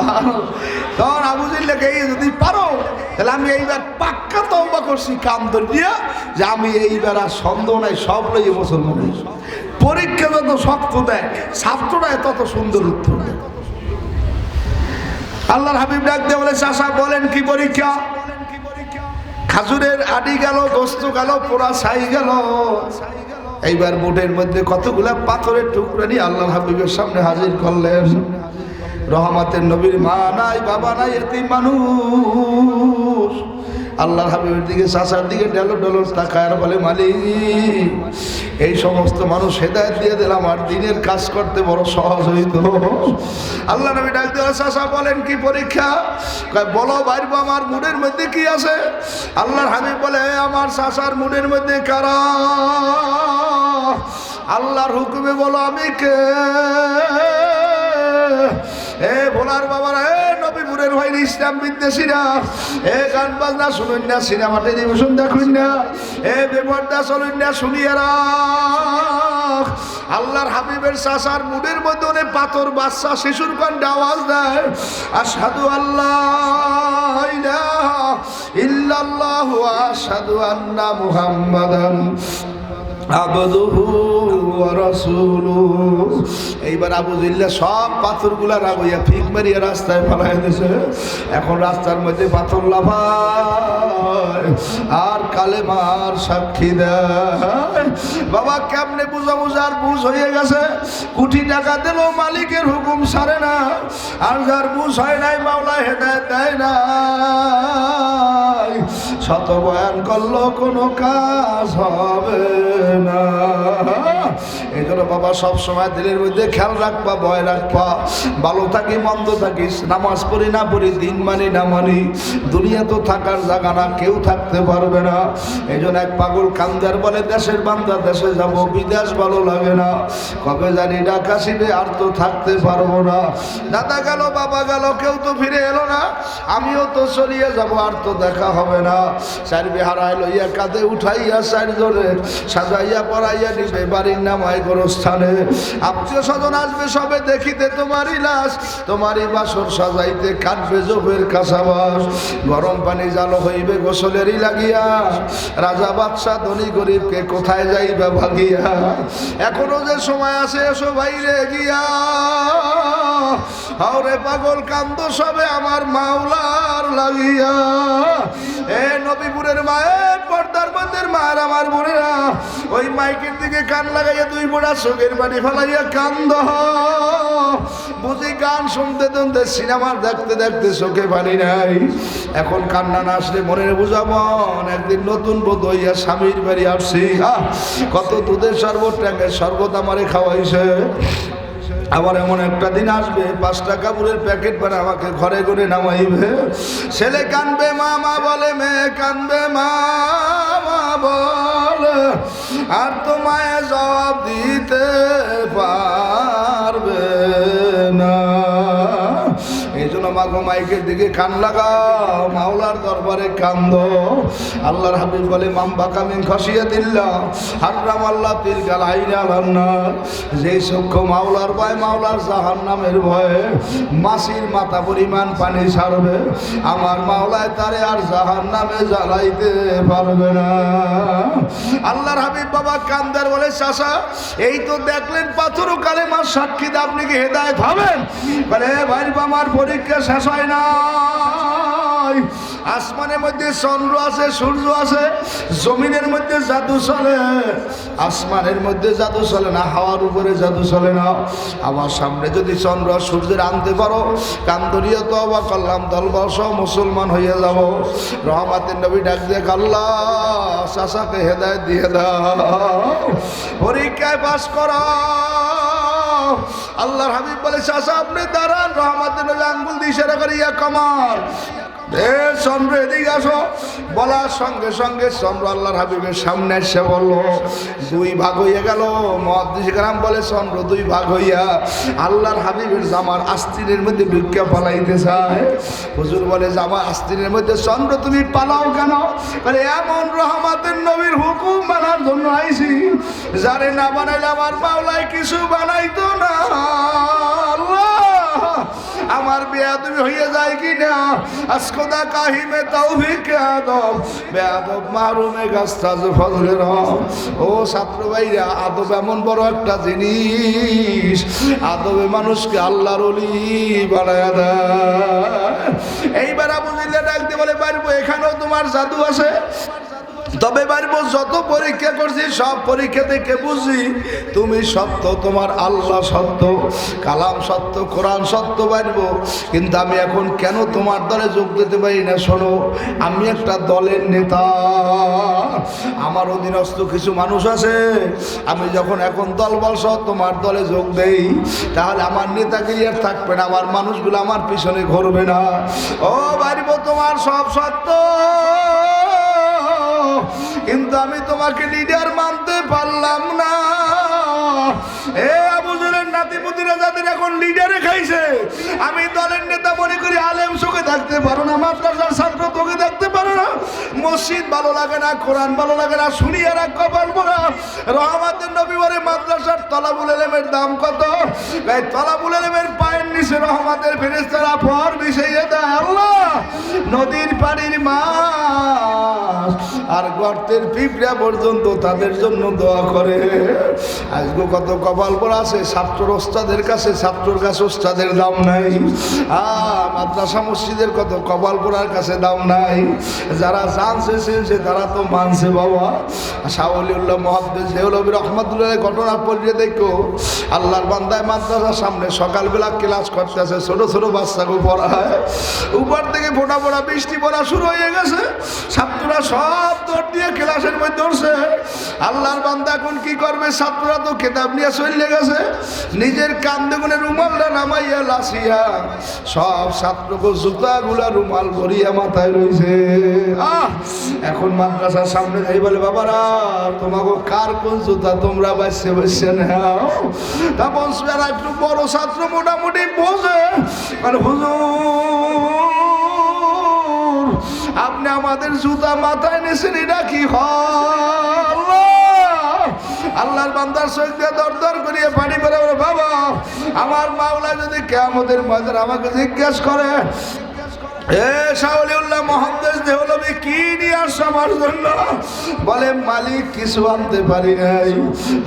তখন আবু জিল্লাকে যদি পারো তাহলে আমি এইবার পাক্কা তওবা করছি কাম ধরিয়া যে আমি এইবার আর সন্দেহ নাই সব লইয়ে মুসলমান। পরীক্ষা যত শক্ত দেয় ছাত্ররাই তত সুন্দর উত্তর দেয়। আল্লাহর হাবিব ডাক দিয়ে বলে চাচা বলেন কি পরীক্ষা? খাজুরের আডি গেল, গোস্ত গেল, পোড়া ছাই গেল। এইবার বুটের মধ্যে কতগুলা পাথরের টুকরা নিয়ে আল্লাহর হাবিবের সামনে হাজির করলেন। রহমতের নবীর মা নাই, বাবা নাই, এতিম মানুষ। আল্লাহর হাবিবের দিকে চাচার দিকে ডেলো ডেলো তাকায় আর বলে মালিক এই সমস্ত মানুষ হেদায়েত দিয়ে দিলাম, আর দিনের কাজ করতে বড় সহজ হইতো। আল্লাহ নবী ডাক দিয়ে চাচা বলেন কি পরীক্ষা? বলো বাইরবো আমার মুডের মধ্যে কি আছে? আল্লাহর হাবিব বলে আমার চাচার মুডের মধ্যে কারা? আল্লাহর হুকুমে বলো আমি কে? এ ভোলার বাবারা, এ নবীপুরের হয়নি ইসলাম বিদ্বেষীরা, এ গান বাজনা শুনুন না, সিনেমা টেলিভিশন দেখুন না, এ বেপর্দা চলুন না, শুনিয়ারা আল্লাহর হাবিবের চাচার মুডের মধ্যে অনেক পাথর বাচ্চা শিশুর কণ্ঠে আওয়াজ দেয় আশহাদু আল্লাহ ইলাহা ইল্লাল্লাহু ওয়া আশহাদু আন্না মুহাম্মাদান আবদুহু ওয়া রাসূলুহু। এইবার আবু জিল্লা সব পাথরগুলা রাবইয়া ফিক মারিয়া রাস্তায় ফেলাই দিয়েছে। এখন রাস্তার মধ্যে পাথর লাফায় আর কালেমার সাক্ষী দেয়। বাবা কেমনে বুঝার বুঝ হয়ে গেছে। কোটি টাকা দিল মালিকের হুকুম সারে না, আর যার বুঝ হয় নাই মাওলা হেদায়েত দেয় না। শত বয়ান করলো কোনো কাজ হবে না। এই জন্য বাবা সবসময় দিলের মধ্যে খেয়াল রাখবা, ভয় রাখবা। ভালো থাকি মন্দ থাকিস, নামাজ পড়ি না পড়ি, দিন মানি না মানি, দুনিয়া তো থাকার জায়গা না, কেউ থাকতে পারবে না। এই জন্য এক পাগল কান্দার বলে দেশের বান্দা দেশে যাব, বিদেশ ভালো লাগে না, কবে জানি ঢাকা সিটে আর তো থাকতে পারবো না। দাদা গেল বাবা গেল, কেউ তো ফিরে এলো না, আমিও তো চলিয়ে যাব, আর তো দেখা হবে না। চার বেহারায় লইয়া কাঁধে উঠাইয়া চারজনে সাজাইয়া পড়াইয়া নিবে বাড়ির নামায় গোরস্থানে। আত্মীয় স্বজন আসবে সবে দেখিতে তোমারই লাশ, তোমারই বাসর সাজাইতে কাটবে জোবের কাঁচাবাস। গরম পানি জালো হইবে গোসলেরই লাগিয়া, রাজা বাদশা ধনী গরিবকে কোথায় যাইবে ভাগিয়া। এখনো যে সময় আছে এসো বাইরে গিয়া, হাওরে পাগল কান্দ সবে আমার মাওলার লাগিয়া। এ নবীপুরের মায়ের পর্দার মধ্যে মায়ের আমার বোনেরা, ওই মাইকের দিকে কান লাগাইয়া দুই বোড়া চোখের পানি ফেলাইয়া কান্দ। বুঝি গান শুনতে শুনতে সিনেমা দেখতে দেখতে চোখে পানি নাই। এখন কান্না না আসলে মনে বুঝাবন একদিন নতুন বোধ হইয়া স্বামীর বাড়ি আসছি। কত দুধের শরবত ট্যাঙ্কের শরবত আমারে খাওয়াইছে। আবার এমন একটা দিন আসবে 5 টাকা কাপড়ের প্যাকেট বানা আমাকে ঘরে ঘরে নামাইবে। ছেলে কানবে মামা বলে, মেয়ে কানবে মামা বলে, আর তো মায়ে জবাব দিতে পারবে না। এই জন্য মাগো মাইকের দিকে কান লাগাও, মাওলার দরবারে কান্দ। আল্লাহর হাবিব বলে মাম বাকামিন খসিয়া দিল্লাহ হারাম আল্লাহ তিল গালাইনা আল্লাহ। যেই চক্ষু মাওলার ভয়, মাওলার জাহান্নামের ভয়ে মাছির মাথা পরিমাণ পানি ছাড়বে, আমার মাওলায় তারে আর জাহান্নামে জ্বালাইতে পারবে না। আল্লাহর হাবিব বাবা কান্দার বলে চাচা এই তো দেখলেন পাথর ও কালেমার সাক্ষী দিয়ে আপনি কি হেদায়েত হবেন? বলে ভাই আমার পরীক্ষা শেষ হয় না। আসমানের মধ্যে চন্দ্র আছে, সূর্য আছে, জমিনের মধ্যে জাদু চলে। আসমানের মধ্যে জাদু চলে না, হাওয়ার উপরে জাদু চলে না। আমার সামনে যদি চন্দ্র সূর্যের আনতে পারো, কান্দরিয়া তো অবাক করলাম, দলবর্ষ মুসলমান হইয়া যাব। রহমাতের নবী ডাক দিয়ে আল্লাহ চাচাকে হেদায়েত দিয়ে দাও, পরীক্ষায় পাস করো। আল্লাহর হাবিব বলে চাচা আপনি দাঁড়ান। রহমাতের নবী আঙ্গুল দিয়ে ইশারা করে ইয়া কামাল, চন্দ্র এদিকে আসো। বলার সঙ্গে সঙ্গে চন্দ্র আল্লাহর হাবিবের সামনে এসে বললো 2 ভাগ হইয়া গেল। মুহাদ্দিস কেরাম বলে চন্দ্র 2 ভাগ হইয়া আল্লাহর হাবিবের জামার আস্তিনের মধ্যে ঢুকিয়া পালাইতে চায়। হুজুর বলে জামার আস্তিনের মধ্যে চন্দ্র তুমি পালাও কেন? বলে এমন রহমাতের নবীর হুকুম মানার জন্য আইছি, যারে না বানাইলে আমার মাওলায় কিছু বানাইতো না। আমার বেয়াদবি হইয়া যায় কি না? আসকোদা কাহিমে তৌফিক আদব বেয়াদব মারুমে গাস্তাজ ফজলের। ও ছাত্র ভাইরা, আদব এমন বড় একটা জিনিস, আদবে মানুষকে আল্লাহর ওলি বানায়া দেয়। এইবার আবু জিল্লা ডাকতে বলে পারবো এখানেও তোমার জাদু আছে? তবে পারবো যত পরীক্ষা করছি সব পরীক্ষা থেকে বুঝি তুমি সত্য, তোমার আল্লাহ সত্য, কালাম সত্য, কোরআন সত্য পারবো। কিন্তু আমি এখন কেন তোমার দলে যোগ দিতে পারি না? শোনো, আমি একটা দলের নেতা, আমার অধীনস্থ কিছু মানুষ আছে। আমি যখন এখন দলবল সহ তোমার দলে যোগ দেই, তাহলে আমার নেতাগিরি আর থাকবে না, আমার মানুষগুলো আমার পিছনে ঘুরবে না। ও পারবো তোমার সব সত্য, কিন্তু আমি তোমাকে লিডার মানতে পারলাম না। এ আবু জেলের নাতিপুতিরা যাদের এখন লিডারে খাইছে, আমি দলের নেতা মনে করি আলেম চোখে থাকতে পারো না, মাদ্রাসার ছাত্র তোকে থাকতে পারো না, মসজিদ ভালো লাগে না, কোরআন ভালো লাগে না, শুনিয়ে রাখ কপাল মোরা। রহমাতের নবী বলে মাদ্রাসার তলাবুল ইলমের দাম কত? এই তলাবুল ইলমের পায়ের নিচে রহমাতের ফেরেশতারা পর বিছাইয়ে দেয়। আল্লাহ নদীর পানির মাছ আর গর্তের পিঁপড়া পর্যন্ত তাদের জন্য দোয়া করে। আজকে কত কপাল পড়া আছে, ছাত্র ওস্তাদের কাছে, ছাত্রর কাছে ওস্তাদের দাম নাই। মাদ্রাসা মসজিদের কত কপাল পড়ার কাছে দাম নাই। যারা জানছে চিনছে তারা তো মানছে বাবা। শাহ ওলিউল্লাহ মুহাদ্দিস দেওলভী রহমাতুল্লাহ ঘটনা পড়িয়ে দেখো, আল্লাহর বান্দায় মাদ্রাসার সামনে সকালবেলা ক্লাস করতেছে, ছোট ছোট বাচ্চাকে পড়ায়, উপর থেকে ফোটা ফোটা বৃষ্টি পড়া শুরু হয়ে গেছে, ছাত্ররা সব দৌড় দিয়ে ক্লাসের মধ্যে ধরছে। আল্লাহর বান্দা এখন কি করবে? ছাত্ররা তো খেতাব নিয়ে চলে গেছে, নিজের কান্দে গুনে রুমালটা নামাইয়া লাসিয়া সব ছাত্রকে জুতাগুলা রুমাল ভরিয়া মাথায় রয়েছে। এখন মাদ্রাসার সামনে যাই বলে, বাবারা তোমাকে কার কোন জুতা তোমরা বাঁচছে বাঁচছে নাও। তখন একটু বড় ছাত্র মোটামুটি বোঝে, মানে হুজুর আপনি আমাদের জুতা মাথায় নিয়েছেন, এটা কি হয়? আল্লাহর বান্দার চোখ দিয়ে দর দর করিয়ে পানি পড়ে, বাবা আমার মাওলা যদি কিয়ামতের ময়দানে আমাকে জিজ্ঞেস করে, শাহ ওলিউল্লাহ মুহাদ্দিস দেওলভী কি নিয়ে আসছো আমার জন্য? বলে মালিক কিছু আনতে পারি নাই,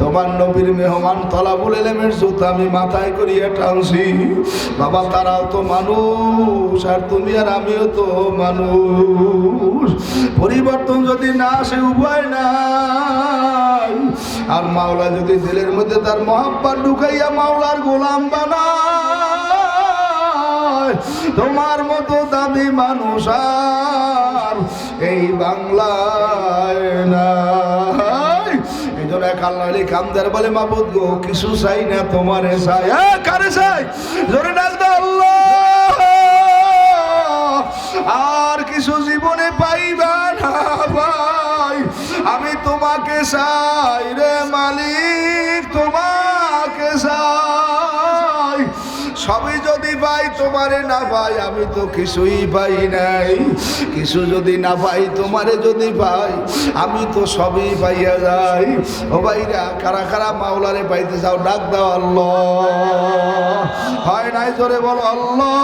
তোমার নবীর মেহমান তলাবুল ইলমের জুতা আমি মাথায় করিয়ে টানছি। বাবা তারাও তো মানুষ, আর তুমি আর আমিও তো মানুষ, পরিবর্তন যদি না আসে উপায় নাই। আর মাওলা যদি দিলের মধ্যে তার মহাব্বত ঢুকাইয়া মাওলার গোলাম বানায়, তোমার মতো দামি মানুষ আর এই বাংলায় নাই। এই জন্য এক আল্লাহ কামদার বলে, মাবুদ গো কিছু চাই না তোমারে চাই। কারে চাই? জোরে ডাক দাও আল্লাহ। আর কিছু জীবনে পাইবা না ভাই, আমি তোমাকে চাই রে মালিক, তোমাকে চাই। সবই যদি পাই তোমারে না পাই, আমি তো কিছুই পাই নাই। কিছু যদি না পাই তোমারে যদি পাই, আমি তো সবই পাইয়া যাই। ও ভাইরা কারা কারা মাওলারে পাইতে চাও? ডাক দাও আল্লাহ। হয় নাই জোরে বলো আল্লাহ।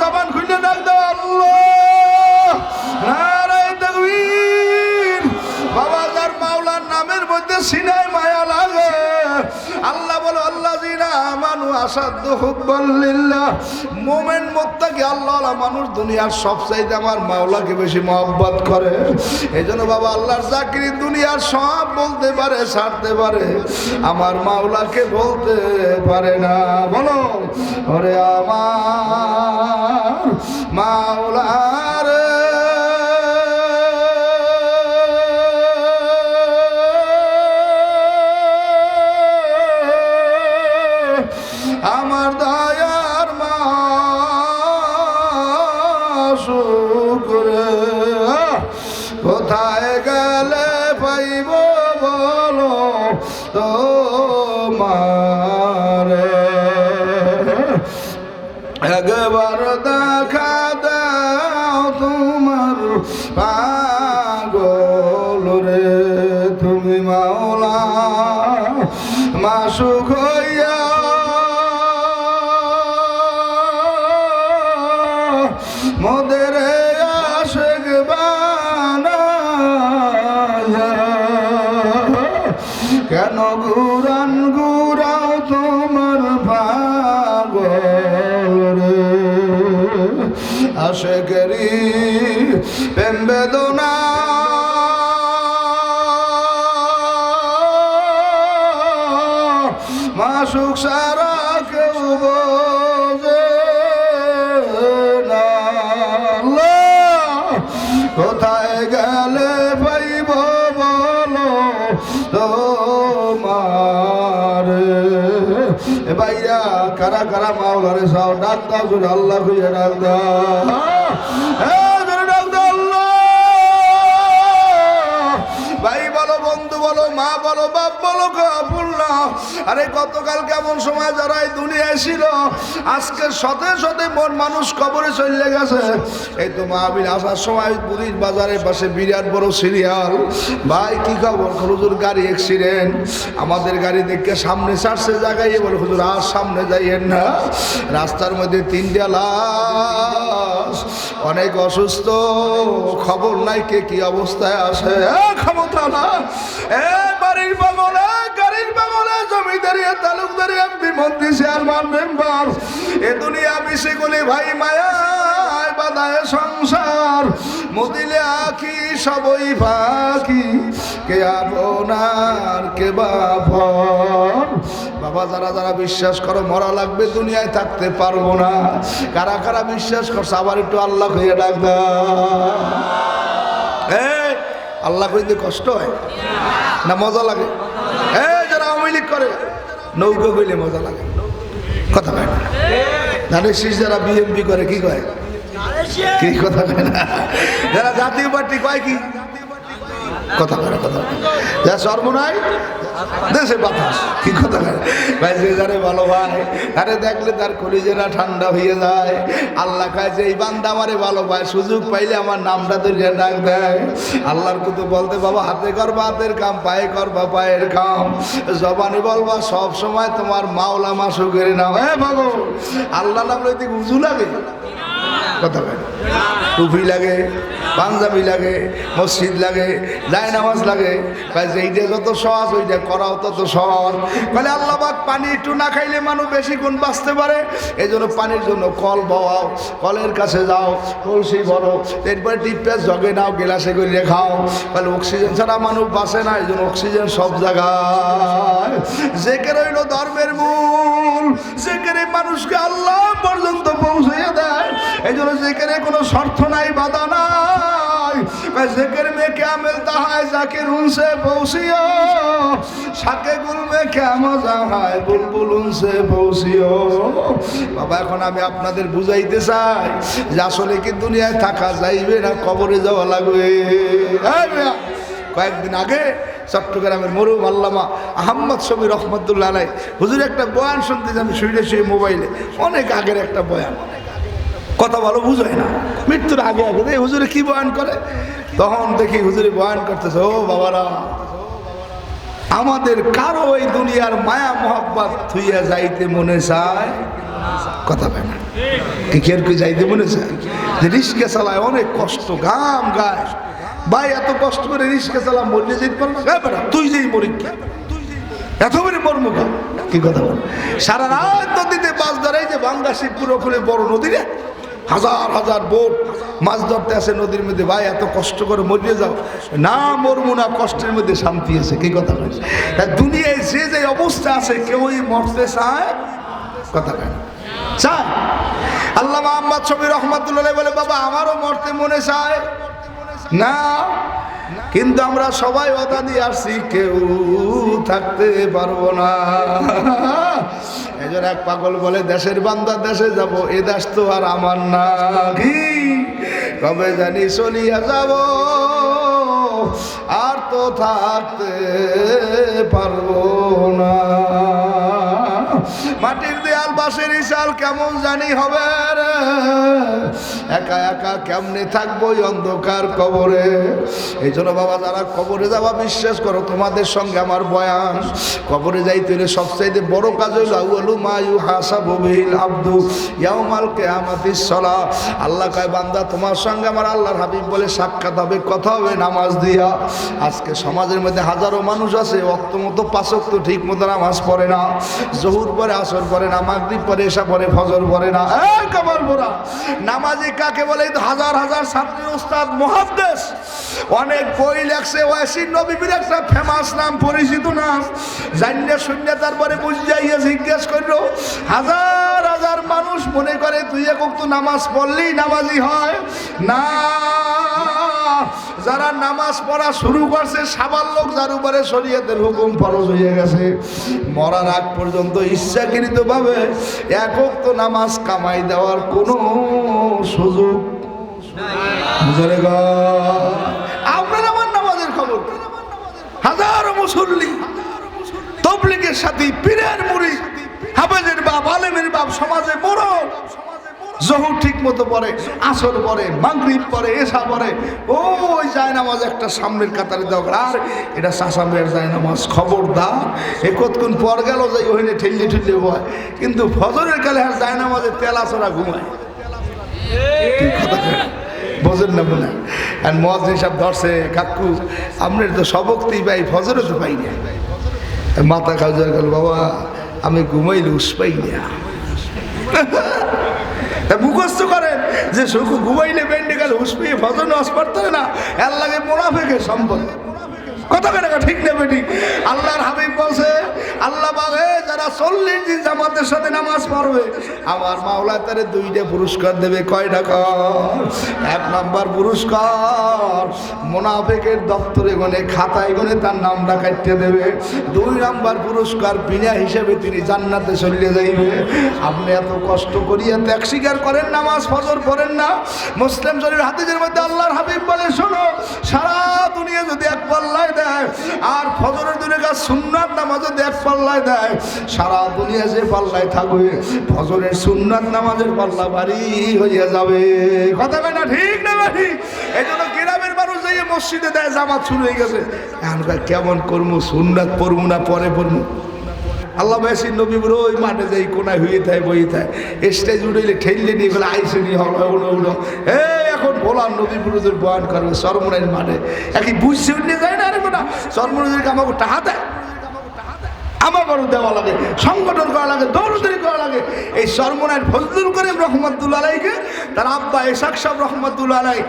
জবান খুলে ডাক দাও আল্লাহ। নারায়ে তাকবীর। বাবা যার মাওলার নামের মধ্যে সিনায় মায়া লাগে, আল্লাহ বলো আল্লাযীনা আমানু আসাদ্দু হুব্বান লিল্লাহ। মুমিন মুত্তাকি আল্লাহওয়ালা মানুষ দুনিয়ার সবচাইতে আমার মাওলাকে বেশি মহব্বত করে। এইজন্য বাবা আল্লাহর জাকির দুনিয়ার সব বলতে পারে, ছাড়তে পারে, আমার মাওলাকে বলতে পারে না। বলো ওরে আমার মাওলার আমার দয়ার মাশুকরে, কোথায় গেলে পাইব বলো তোমারে? একবার দেখা দাও তোমার পাগল রে, তুমি মাওলা মাশুক হইয়া মোদের আশিক বানায়া, কেন গুরান গুরাও তোমার পাগল রে? আশিকেরি প্রেম বেদনা মাশুক সারা কেউ বোঝে না। কোথায় গেলে পাইব বলো তোমারে? এ ভাইয়া কারা কারা মাওলারে চাও? ডাক দাও জোরে আল্লাহ কইয়া ডাক দাও। জোরে ডাক দাও আল্লাহ। ভাই বলো, বন্ধু বলো, মা বলো বাপ বলো কাপুর না। আরে গতকাল কেমন সময় যারা এই দুনিয়ায় ছিল, আজকে শতে শতে মন মানুষ কবরে চলে গেছে। এই তো মাহবিল আসার সময় পুরীর বাজারের পাশে বিরাট বড় সিরিয়াল। ভাই কি খবর? হুজুর গাড়ি অ্যাক্সিডেন্ট, আমাদের গাড়ি দেখে সামনে ছাড়ছে জায়গায় বলে হুজুর আর সামনে যাইয়েন না, রাস্তার মধ্যে 3টা লাশ, অনেক অসুস্থ, খবর নাই কে কি অবস্থায় আসে। ক্ষমতা না বাড়ির পাগলে, গাড়ির পাগলে, জমিদারি, তালুকদারি, এমপি, মন্ত্রী, চেয়ারম্যান, মেম্বার, এ দুনিয়া মিশে গলি ভাই মায়ায় বাদায় সংসার, মদিলে আখি সবই ফাঁকি, কে আপনার কে বাপন। বাবা যারা যারা বিশ্বাস করো মরা লাগবে, দুনিয়ায় থাকতে পারবো না, কারা কারা বিশ্বাস করছে আবার একটু আল্লাহ হয়ে ডাকবা। আল্লাহ কইতে কষ্ট হয় না মজা লাগে? যারা আওয়ামী লীগ করে নৌকো কইলে মজা লাগে, কথা কয় না। ধানের শীষ যারা বিএনপি করে কি কয়? কি কথা কয় না? যারা জাতীয় পার্টি কয় কি কথা কয়? কথা যা সর্বনাই দেশে বাতাস, কি কথা কয় ভাই? যে যারে ভালো ভাই, আরে দেখলে তার কলিজেরা ঠান্ডা হয়ে যায়। আল্লাহ কয় যে এই বান্দা আমারে ভালো পায়, সুযোগ পাইলে আমার নামটা ধরে ডাক দেয়। আল্লাহর কুতু বলতে বাবা হাতে করবা হাতের কাম, পায়ে করবা পায়ের কাম, জবানে বলবা সব সময় তোমার মাওলা মাসুকের নাম। ভাগো আল্লাহ নাম লইতে উজু লাগে, কথা কয় টুপি লাগে, পাঞ্জাবি লাগে, মসজিদ লাগে, যায় নামাজ লাগে। এইটা যত সহজ ওইটা করাও তত সহজ। বলে আল্লাহ পাক পানি একটু না খাইলে মানুষ বেশি গুণ বাঁচতে পারে, এই জন্য পানির জন্য কল বওয়াও, কলের কাছে যাও, কলসি ভরো, এরপরে টিপে জগে নাও, গেলাসে করে খাও। বলে অক্সিজেন ছাড়া মানুষ বাঁচে না, এই জন্য অক্সিজেন সব জায়গায়। জেকের হইল ধর্মের মূল, জেকেরে মানুষকে আল্লাহ পর্যন্ত পৌঁছাইয়া দেয়। এই জন্য জেকেরে কোনো শর্ত নাই, বাধা নাই। জেকের में क्या मिलता है जाकिर उनसे पहुंचियो, শাকে গুল में क्या मजा है बुलबुल उनसे पहुंचियो। বাবা এখন আমি আপনাদের বুঝাইতে চাই যে আসলে কি দুনিয়ায় থাকা যাইবে না কবরে যাওয়া লাগবে। কয়েকদিন আগে চট্টগ্রামের মরহুম আল্লামা আহমদ শফি রহমতুল্লাহ আলাই হুজুর একটা বয়ান শুনতে, আমি শুনে শুয়ে মোবাইলে, অনেক আগের একটা বয়ান, কথা ভালো বুঝায় না, মৃত্যুর আগে আগে হুজুরে কি বয়ান করে। তখন দেখি হুজুরে বয়ান করতেছে, ও বাবারা আমাদের কারো ওই দুনিয়ার মায়া মোহাব্বত থুইয়া যাইতে মনে চায়, কথা পায় না কি কের কি যাইতে মনে চায়? যে রিস্কে চালায় অনেক কষ্ট, গাম গায়, ভাই এত কষ্ট করে রিস্কে চালা মরিয়ে যেতে পারো না, তুই যেই পরীক্ষা এত করে মর্মুখা, কি কথা বল? সারা রাত নদীতে মাছ ধরাই, যে বাংলা শিবপুর ওখানে বড় নদী রে, হাজার হাজার বোট মাছ ধরতে আসে নদীর মধ্যে। ভাই এত কষ্ট করে মরিয়ে যাও না, মরমু না, কষ্টের মধ্যে শান্তি আছে, কি কথা বলছে? দুনিয়ায় যে যে অবস্থা আছে কেউই মরতে চায়, কথা কেন চায়? আল্লামা আহমদ শফি রহমাতুল্লাহ বলে বাবা আমারও মরতে মনে চায় না, কিন্তু আমরা সবাই ওয়াদা দিয়ে আসছি কেউ থাকতে পারবো না। এজন্য এক পাগল বলে দেশের বান্দা দেশে যাব, এ দেশ তো আর আমার না, কি কবে জানি চলিয়া যাব, আর তো থাকতে পারবো না। মাটির দেয়াল বাঁশের ইশাল কেমন জানি হবে রে, একা একা কেমনে থাকবো অন্ধকার কবরে। এই জন্য বাবা যারা কবরে যাওয়া বিশ্বাস করো, তোমাদের সঙ্গে আমার বয়ান, কবরে যাইতে হলে সবচাইতে বড় কাজ হইল আউয়ালু মা ইউহাসাবু বিহিল আবদু ইয়াউমাল কিয়ামাতিস সালাহ। আল্লাহ কয় বান্দা তোমার সঙ্গে আমার আল্লাহর হাবিব বলে সাক্ষাৎ হবে, কথা হবে নামাজ দিয়া। আজকে সমাজের মধ্যে হাজারো মানুষ আছে ওয়াক্ত মতো পাঁচ ওয়াক্ত ঠিক মতো নামাজ পড়ে না, জহুর পরে আসর পড়ে না, মাগরিব পরে এশা পরে, ফজর পড়ে না। এই কবর পড়া নামাজি কাকে বলে? হাজার হাজার ছাত্রী ওস্তাদ মুহাদ্দিস অনেক বই লেখছে, ওয়াসির নবীর একটা ফেমাস নাম, পরিচিত নাম, জানলে শূন্য তারপরে বুঝ যাইয়া জিজ্ঞেস করলো। হাজার হাজার মানুষ মনে করে তুই এক ওয়াক্ত নামাজ পড়লেই নামাজি হয় না। যারা নামাজ পড়া শুরু করছে সাবাল লোক, যার উপরে শরীয়তের হুকুম ফরজ হয়ে গেছে, মরার আগ পর্যন্ত ইচ্ছাকৃত ভাবে এক ওয়াক্ত নামাজ কামাই দেওয়ার কোনো সুযোগ নাই। আপনার আমার নামাজের খবর, হাজারো মুসল্লি, তবলিগের সাথে পীরের মুরিদ, হাফেজের বাপ, আলেমের বাপ, সমাজে বড় জোহর ঠিক মতো পড়ে, আসর পড়ে, মাগরিব পড়ে, এশা পড়ে, ওই জায়নামাজ একটা সামনের কাতারে দাও। আর এটা চাষামের জায়নামাজ, খবরদার এ কতক্ষণ পর গেল যাই ওখানে ঠেললে ঠেললে হয়, কিন্তু ফজরের কালে আর জায়নামাজে তেলা চড়া ঘুমায়। বোঝেন না মনে? আর মজ হিসাব ধরছে, কাকু আপনার তো সবকতেই পাই, ফজরে তো পাই না। মাথা খাওয়া গেল, বাবা আমি ঘুমাইলে উস পাই না। মুখস্থ করেন যে শুধু ঘুমাইলে বেন্ডে গেল হুশ পেয়ে ফজর নামাজ পড়তে হবে না, এর লাগে মুনাফিকের সম্পদ। কথা কেন ঠিক নেবে ঠিক? আল্লাহর হাবিব বলছে, আল্লাহ বাগে যারা 40 দিন জামাতের সাথে নামাজ পড়বে আমার মাওলা তারে 2টা পুরস্কার দেবে। কয়টা? এক নাম্বার পুরস্কার মুনাফিকের দপ্তরে গনে, খাতায় গনে তার নামটা কাটতে দেবে। 2 নাম্বার পুরস্কার বিনা হিসেবে তিনি জান্নাতে চলে যাইবে। আপনি এত কষ্ট করিয়া ত্যাগ স্বীকার করেন, নামাজ ফজর পড়েন না। মুসলিম শরীফ হাদিসের মধ্যে আল্লাহর হাবিব বলে, শোনো, সারা দুনিয়া যদি এক পাল্লায় দেয় আর ফজরের 2 রাকাত সুন্নাত নামাজ যদি এক পাল্লায় দেয়, সারা দুনিয়া যে পাল্লায় থাকবে ফজরের সুন্নাত নামাজের পাল্লা ভারী হইয়া যাবে। কথা কয় না ঠিক না ঠিক? এই জন্য গ্রামের মানুষ যাইয়ে মসজিদে দেয়, জামাত শুরু হয়ে গেছে, এখন কেমন করবো, সুন্নাত পড়বো না পরে পড়বো? আল্লাহ বেশির নবী বলে ওই মাঠে যাই কোনায় হয়ে থাকে, বই থাকে, স্টেজ উঠেলে ঠেললে নিয়ে গেলে আইসে নিয়ে হলো উঠো, এখন বলার নবী পুরুষের বয়ান করবে সরমনের মাঠে, একই বুঝছে উঠে যায় না। আরে না, সরমনদেরকে আমাকে টাকা দেয়, আমাকেও দেওয়া লাগে, সংগঠন করা লাগে, দৌড়দৌড়ি করা লাগে। এই সরমনের ফজলুল করিম রহমতুল্লাহ আলাইকে তার আব্বা ইসাক সাহেব রহমতুল্লাহ আলাই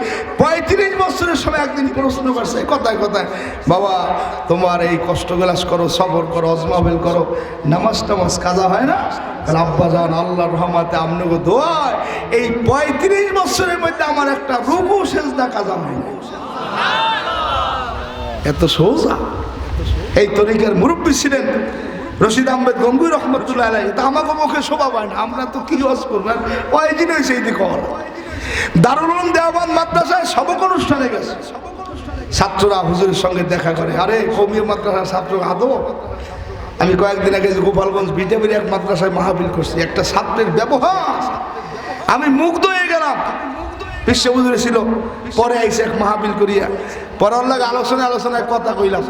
35 বছরের সময় একদিন প্রশ্ন করছে, কথায় কথায়, বাবা তোমার এই কষ্ট গেলাস করো, সবর করো, অজমাবেল করো, নামাজ টামাজ কাজা হয় না? আব্বা যান আল্লাহর রহমতে আপনাকে দোয়ায় এই 35 বছরের মধ্যে আমার একটা রুকু সেজদা কাজা হয় না। এত সোজা। এই তরিকার মুরব্বী ছিলেন রশিদ আহমেদ গঙ্গুই রহমতুল্লাহ আলাইহি। তা আমাকে মুখে শোভা পায় না, আমরা তো কি ওয়াজ করবেন, ওই দিন হয়েছে এই দিকে দারুল উলুম দেওবন্দ মাদ্রাসায় সবক অনুষ্ঠানে গেছে, ছাত্ররা হুজুরের সঙ্গে দেখা করে। আরে কওমি মাদ্রাসার ছাত্র আদব। আমি কয়েকদিন আগে গোপালগঞ্জ বিটাবির এক মাদ্রাসায় মাহফিল করছি, একটা ছাত্রের ব্যবহার আমি মুগ্ধ হয়ে গেলাম। বিশ্ব হুজুরে ছিল, পরে আইসে এক মাহফিল করিয়া, পরের লাগে আলোচনায় কথা কইলাম,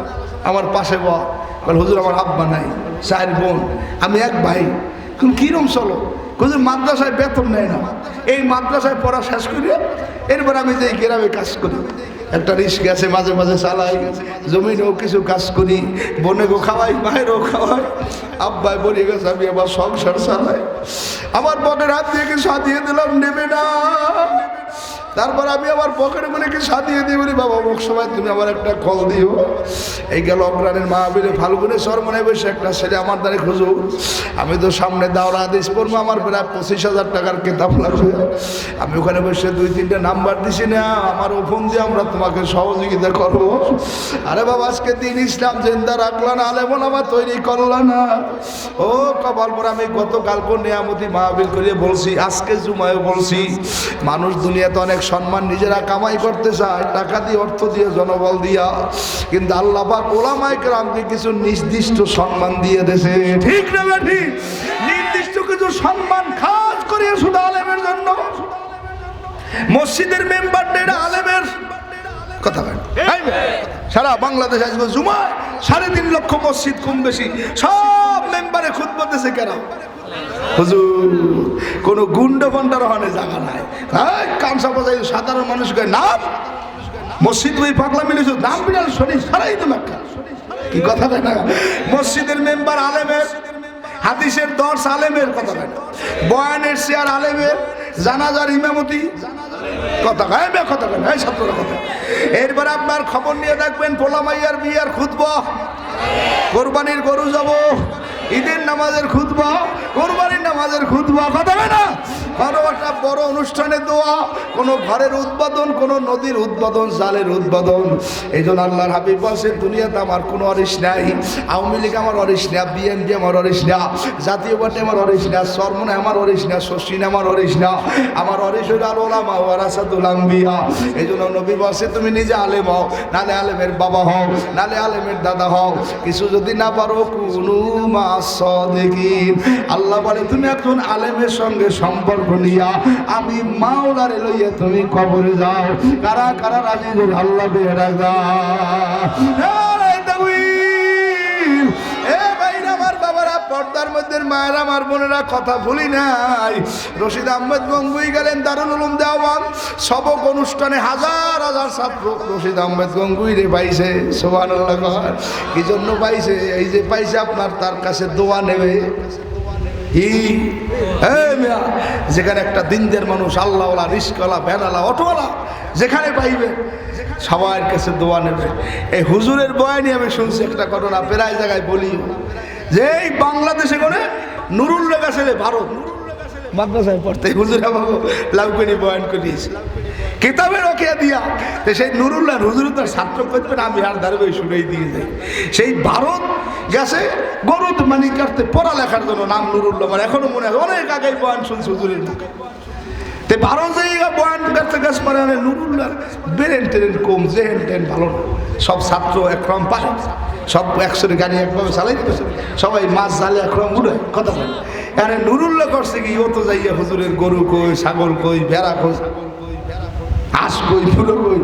আমার পাশে বল, হুজুর আমার আব্বা নাই, 4 বোন, আমি এক ভাই, কিরম চলো? হুজুর মাদ্রাসায় বেতন নেয় না, এই মাদ্রাসায় পড়া শেষ করিয়া এরপর আমি যে গ্রামে কাজ করি, একটা রিস্ক আছে, মাঝে মাঝে চালাই, জমিনেও কিছু কাজ করি, বোনেকেও খাওয়াই, মায়েরও খাওয়াই, আব্বাই বলে গেছে আমি আবার সংসার চালাই। আমার পকেট হাত দিয়ে কিছু সাজিয়ে দিলাম, নেবে না। তারপর আমি আমার পকেটে মনে কি সাজিয়ে দিই, বলি বাবা অমুক সময় তুমি আমার একটা কল দিও। এই গেল অগ্রাণের মাহফিলে ফাল্গুনে সরমনায় বসে একটা ছেলে আমার দ্বারে খুঁজুক, আমি তো সামনে দাওরা হাদিস পড়বো, আমার প্রায় 25,000 টাকার কেতাব লাগবে। আমি ওখানে বসে 2-3টা নাম্বার দিছি না, আমারও ফোন দিয়ে আমরা তোমাকে সহযোগিতা করবো। আরে বাবা আজকে দিন ইসলাম জিন্দা রাখলা না, আলেমন আমার তৈরি করলা না। ও কপাল পর আমি গতকালকে নিয়ামতি মাহফিল করিয়ে বলছি, আজকে জুমায়ও বলছি, মানুষ দুনিয়াতে অনেক সম্মান নিজেরা কামাই করতে চায়, টাকা দিয়ে, অর্থ দিয়ে, জনবল দিয়া, কিন্তু আল্লাহ পাক ওলামায়ে কেরামকে কিছু নির্দিষ্ট সম্মান দিয়ে দেছে। ঠিক না ঠিক? নির্দিষ্ট কিছু সম্মান খাস করিয়ে শুধু আলেমের জন্য। মসজিদের মেম্বার ডেটা আলেমের কথা বলেন, সারা বাংলাদেশ আজকে জুমায় 3.5 লক্ষ মসজিদ, কম বেশি সব মেম্বারে খুতবা দিতেছে কেন? হুজুর কোন গুন্ডা ফান্ডার ওখানে জায়গা নাই, কামসা বাজাই সাধারণ মানুষকে নাম মসজিদ ওই পাগলা মিলেছ নাম বিড়াল শরীর সারাই তো লেখা। কি কথা বলে না? মসজিদের মেম্বার আলেমের, হাদিসের দর্শ আলেমের, কথা বলে বয়ানের শেয়ার আলেমের, জানাজার ইমামতি, কথা কয় কথা বলে এই ছাত্ররা কথা। এরপর আপনার খবর নিয়ে দেখবেন পোলামাইয়ার বিয়ার খুতবা, কোরবানির গরু যাব, ঈদের নামাজের খুতবা, কোরবানির নামাজের খুতবা, কথা বলে না? কোনো একটা বড় অনুষ্ঠানে দোয়া, কোনো ঘরের উদ্বোধন, কোনো নদীর উদ্বোধন, জালের উদ্বোধন। এই জন্য আল্লাহর হাবিব বলছে দুনিয়াতে আমার কোনো অরিস নাই। আওয়ামী লীগ আমার অরিস না, বিএনপি আমার অরিস না, জাতীয় পার্টি আমার অরিস না, সরমনে আমার অরিস না, শশীন আমার অরিস না। আমার অরিস হইল আল উলামা ওয়ারাসাতুল আম্বিয়া। এই জন্য নবী বলছে তুমি নিজে আলেম হও, নালে আলেমের বাবা হও, নালে আলেমের দাদা হও, কিছু যদি না পারো কুনু মাস সাদিকিন। আল্লাহ বলে তুমি একজন আলেমের সঙ্গে সম্পর্ক নিয়া আমি মাওলারে লইয়া তুমি কবরে যাও। কারা কারা রাজি হল আল্লাহ বেরা যা। পর্দার মধ্যে মায়ের আমার বোনেরা কথা ভুলি নাই। রশিদ আহমেদ গঙ্গুই গেলেন দারুল উলুম দেওয়ান সবক অনুষ্ঠানে, হাজার হাজার ছাত্র রশিদ আহমেদ গঙ্গুই রে পাইছে। সুবহানাল্লাহ। কি জন্য পাইছে? এই যে পাইছে আপনার তার কাছে দোয়া নেবে। যেখানে একটা দিনদের মানুষ, আল্লাহওয়ালা, রিস্কওয়ালা, ভ্যানওয়ালা, অটোওয়ালা যেখানে পাইবে সবার কাছে দোয়া নেবে। এই হুজুরের বয়ানি আমি শুনছি একটা ঘটনা, প্রায় জায়গায় বলি যে এই বাংলাদেশে করে নুরুল্লাহ ছেলে ভারত মাদ্রাসায় পড়তে হুজুর আমাকে লাউকানি বয়ান করিয়েছে কিতাবের ওকে দিয়া। তো সেই নুরুল্লাহ হুজুর তার ছাত্র করবেন, আমি আর দাঁড়িয়ে শুনেই দিয়ে যাই। সেই ভারত গেছে গরুত মানি কাটতে পড়ালেখার জন্য, নাম নুরুল্লাহ। মানে এখনো মনে হয় অনেক আগে বয়ান শুনছে হুজুরের মুখে। তে ভারত বয়ান কাটতে গাছ পারে নুরুল্লাহ বেরেন টেরেন কম, জেহেন টেন ভালো না, সব ছাত্র একরম পারে, সব একশোরে গাড়ি একভাবে চালাইতে, সবাই মাছ জালে একরম উড়ে কথা বলে। এখানে নুরুল্লাহ করছে কি, ও তো যাইয়া হুজুরের গরু কই, ছাগল কই, ভেড়া কই, হাঁস কই, ফুলো কই,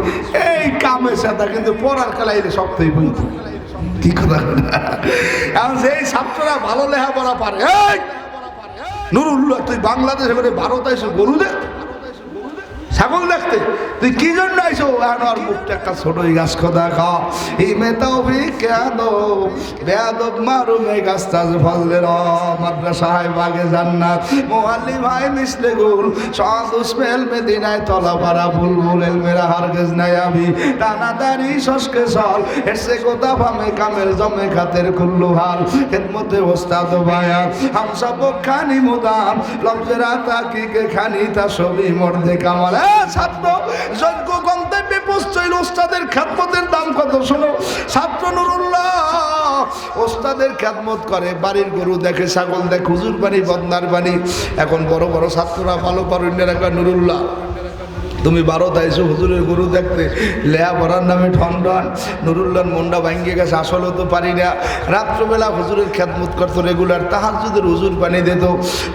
এই কামের সাথে কিন্তু পড়ার খেলাইলে সবটাই বইত। কি কথা এখন সেই ছাত্ররা ভালো লেখাপড়া পারে। নুরুল্লাহ তুই বাংলাদেশে করে ভারত আইসো গরু দেখতে, ছাগল দেখতে, তুই কি জন্য আইসো? আর মুখটা একটা ছোটই গাছ খোদা খা ইমে তৌফি কেদো বেয়াদব মারুমে গাছটাজ ফজলের মাদ্রাসায় বাগে জান্নাত মুআল্লি ভাই মিসলে গুল সাদ উসমেল মদিনায় তলাপাড়া বুলবুল এলমেরা হারগেজ নাই আমি টানাদারি সস্কে সল এসে কোদা ফামে কামেল জমে খাতের কুল্লু হাল খেদমতে ওস্তাদ ভায়া হাম সব খানি মুদাম লফজরা তাকিকে খানি তা সবই মর্দে কামাল। ছাত্র যোগ্য গন্তব্যে পৌঁছইল, ওস্তাদের খেদমতের দাম কত শোনো। ছাত্র নুরুল্লাহ ওস্তাদের খেদমত করে, বাড়ির গরু দেখে, ছাগল দেখে, হুজুর বাড়ি, বদনার বাড়ি। এখন বড় বড় ছাত্ররা ভালো পারুন্যের একটা নুরুল্লাহ তুমি ভারত আইসো হুজুরের গরু দেখতে, লেয়া পড়ার নামে ঠন ঠন। নুরুল্লাহর মনটা ভাঙ্গে গেছে, আসলেও তো পারি না। রাত্রবেলা হুজুরের খেদমত করতো রেগুলার, তাহাজ্জুদের হুজুর পানি দিত।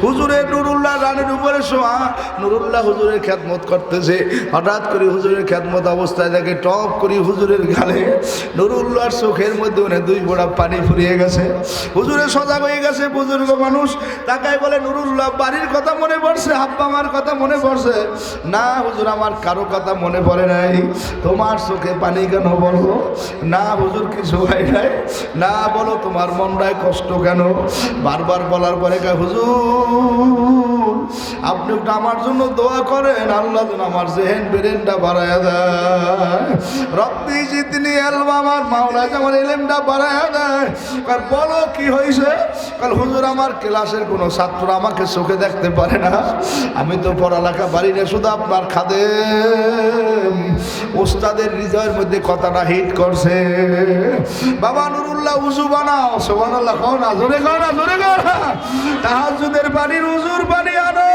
হুজুরের নুরুল্লাহ রানের উপরে শোয়া, নুরুল্লাহ হুজুরের খেদমত করতেছে। হঠাৎ করে হুজুরের খেদমত অবস্থায় দেখে টপ করি হুজুরের গালে নুরুল্লাহর চোখের মধ্যে দুই ফোঁটা পানি ফুরিয়ে গেছে। হুজুরের সজাগ হয়ে গেছে, বুজুর্গ মানুষ তাকাই বলে নুরুল্লাহ বাড়ির কথা মনে পড়ছে, আব্বা আমার কথা মনে পড়ছে? না হুজুর আমার কারো কথা মনে পড়ে নাই। তোমার চোখে পানি কেন বলবো? না হুজুর কিছু হয় নাই। না বলো তোমার মনটায় কষ্ট কেন? বারবার বলার পরে হুজুর আপনি একটু আমার জন্য দোয়া করেন, আল্লাহ যেন আমার জেহেন বেরেনটা বাড়ায় দেয়। রব্বি জিদনি ইলমা, আমার মাওলা আমার ইলমটা বাড়ায় দেয়। কাল বলো কি হয়েছে? কাল হুজুর আমার ক্লাসের কোনো ছাত্র আমাকে চোখে দেখতে পারে না, আমি তো পড়ালেখা পারি না, শুধু আপনার খাদে ওস্তাদের হৃদয়ের মধ্যে কথাটা হিট করছে। বাবা নুরুল্লাহ উজু বানাও, সুবহানাল্লাহ কও না, জোরে কও না, জোরে কও না। তাহাজ্জুদের পানির উজুর পানি আনো,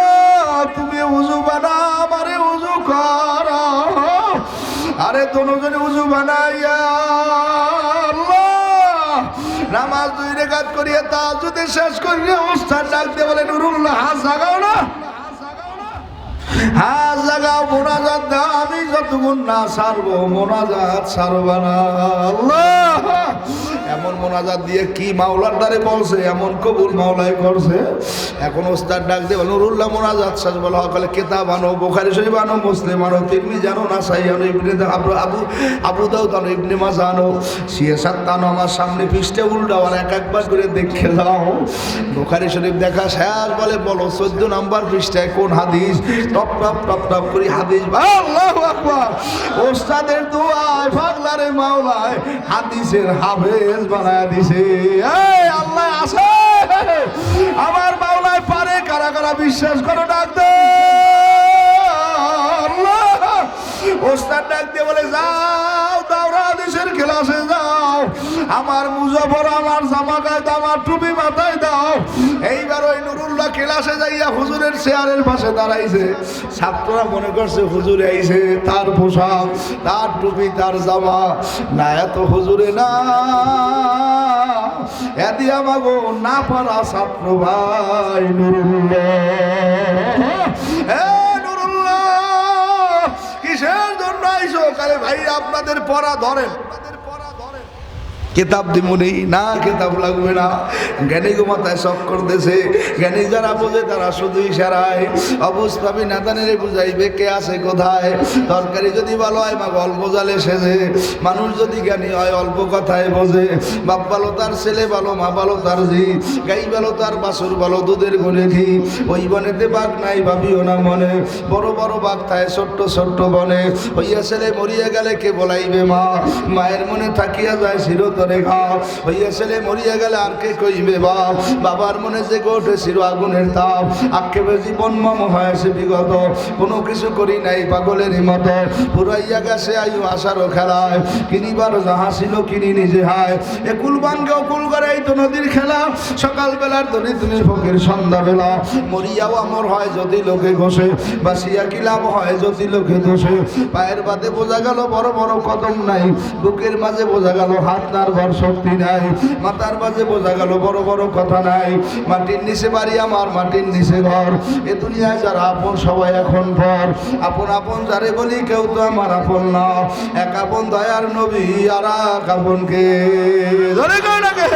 তুমি উজু বানাও, আমারে উজু করো। আরে দুজনে উজু বানাইয়া আল্লাহ নামাজ 2 রাকাত করিয়া তাহাজ্জুদে শেষ করিয়া ওস্তাদ ডাক দিয়ে বলে নুরুল্লাহ হাত জাগাও না, হাত জাগাও, মোনাজাত দাও। আমি যতক্ষণ না ছাড়বো মোনাজাত ছাড়বা না। আল্লাহ এমন মোনাজাত দিয়ে কি মাওলার দ্বারে বলছে, এমন কবুল মাওলাই করছে। এখন ওস্তাদ ডাক দিয়ে নুরুল্লাহ মোনাজাত শেষ বলা হলে কেতাব আনো, বুখারী শরীফ আনো, মুসলিম আনো, তিরমিজি আনো, নাসাই আনো, ইবনে আবু দাউদ আনো, ইবনে মাজাহ আনো, সিয়াসাত আনো। আমার সামনে পৃষ্ঠা উল্টাও আর একবার করে দেখে যাও। বুখারী শরীফ দেখা শেষ বলে বলো 14 নম্বর পৃষ্ঠায় কোন হাদিস? টপ টপ টপ টপ করে হাদিস। আল্লাহু আকবার। ওস্তাদের দোয়ায় পাগলারে মাওলায় হাদিসের হাফেজ বানায় দিছে। এই আল্লাহ আছে, আমার মাওলায় পারে। কারা কারা যারা বিশ্বাস করো ডাক দে। ওস্তাদ ডাক দিয়ে বলে যাও দাওরা দেশের ক্লাসে যাও, আমার মুজাফর আমার জামা গায়ে আমার টুপি মাথায় দাও। এইবার ওই নুরুল্লাহ ক্লাসে যাইয়া হুজুরের চেয়ারের পাশে দাঁড়াইছে। ছাত্ররা মনে করছে হুজুরে আইছে, তার পোশাক তার টুপি তার জামা না, এত হুজুরে না, এদি আমাগো না পারা ছাত্র ভাই নুরুল্লাহ কিসের জন্য আইসো? কালে ভাই আপনাদের পড়া ধরেন, কিতাব দিমুনি না, কিতাব লাগবে না। জ্ঞানী গো মাথায় শখ করতেছে, জ্ঞানী যারা বোঝে তারা শুধু ইশারায় অবুঝ পাবি নাদানের বুঝাইবে কে আছে কোথায়। তরকারি যদি ভালো হয় মা অল্প জালে সেজে, মানুষ যদি জ্ঞানী হয় অল্প কথায় বোঝে। বাপ ভালো তার ছেলে ভালো, মা ভালো তার জি, গাই ভালো তার বাছুর ভালো, দুধের গুণে ঘি। ওই বনেতে বাঘ নাই ভাবিও না মনে, বড় বড় বাঘ থাকে ছোট্ট ছোট্ট বনে। হইয়া ছেলে মরিয়া গেলে কে বলাইবে মা, মায়ের মনে থাকিয়া যায় চিরতরে ঘা। হইয়া ছেলে মরিয়া গেলে আর কে কইবে বাপ, বাবার মনে যে গোটে চির আগুনের তাপ। আক্ষেপে জীবন মম হয়েছে বিগত, কোনো কিছু করি নাই পাগলের মতো। পুরাইয়া গেছে আয়ু আশারও খেলায়, কিনিবার যাহা ছিল কিনি নিজে হায়। একুল বানকে অকুল করে এই তো নদীর খেলা, সকালবেলার দড়ি তুমি ফকির সন্ধ্যাবেলা। মরিয়াও আমর হয় যদি লোকে ঘষে, বাসিয়া কি লাভ হয় যদি লোকে দোষে। পায়ের বাদে বোঝা গেল বড় বড় কদম নাই, বুকের মাঝে বোঝা গেল হাত নার ঘর শক্তি নাই, মাথার মাঝে বোঝা গেল বড় বড় কথা নাই। মাটির নিচে বাড়ি আমার, মাটির নিচে ঘর। এ দুনিয়ায় যারা আপন সবাই এখন পর, আপন আপন যারে বলি কেউ তো আমার আপন না। এক আপন দয়ার নবী আর এক আপনকে ধরে কেউ নাকি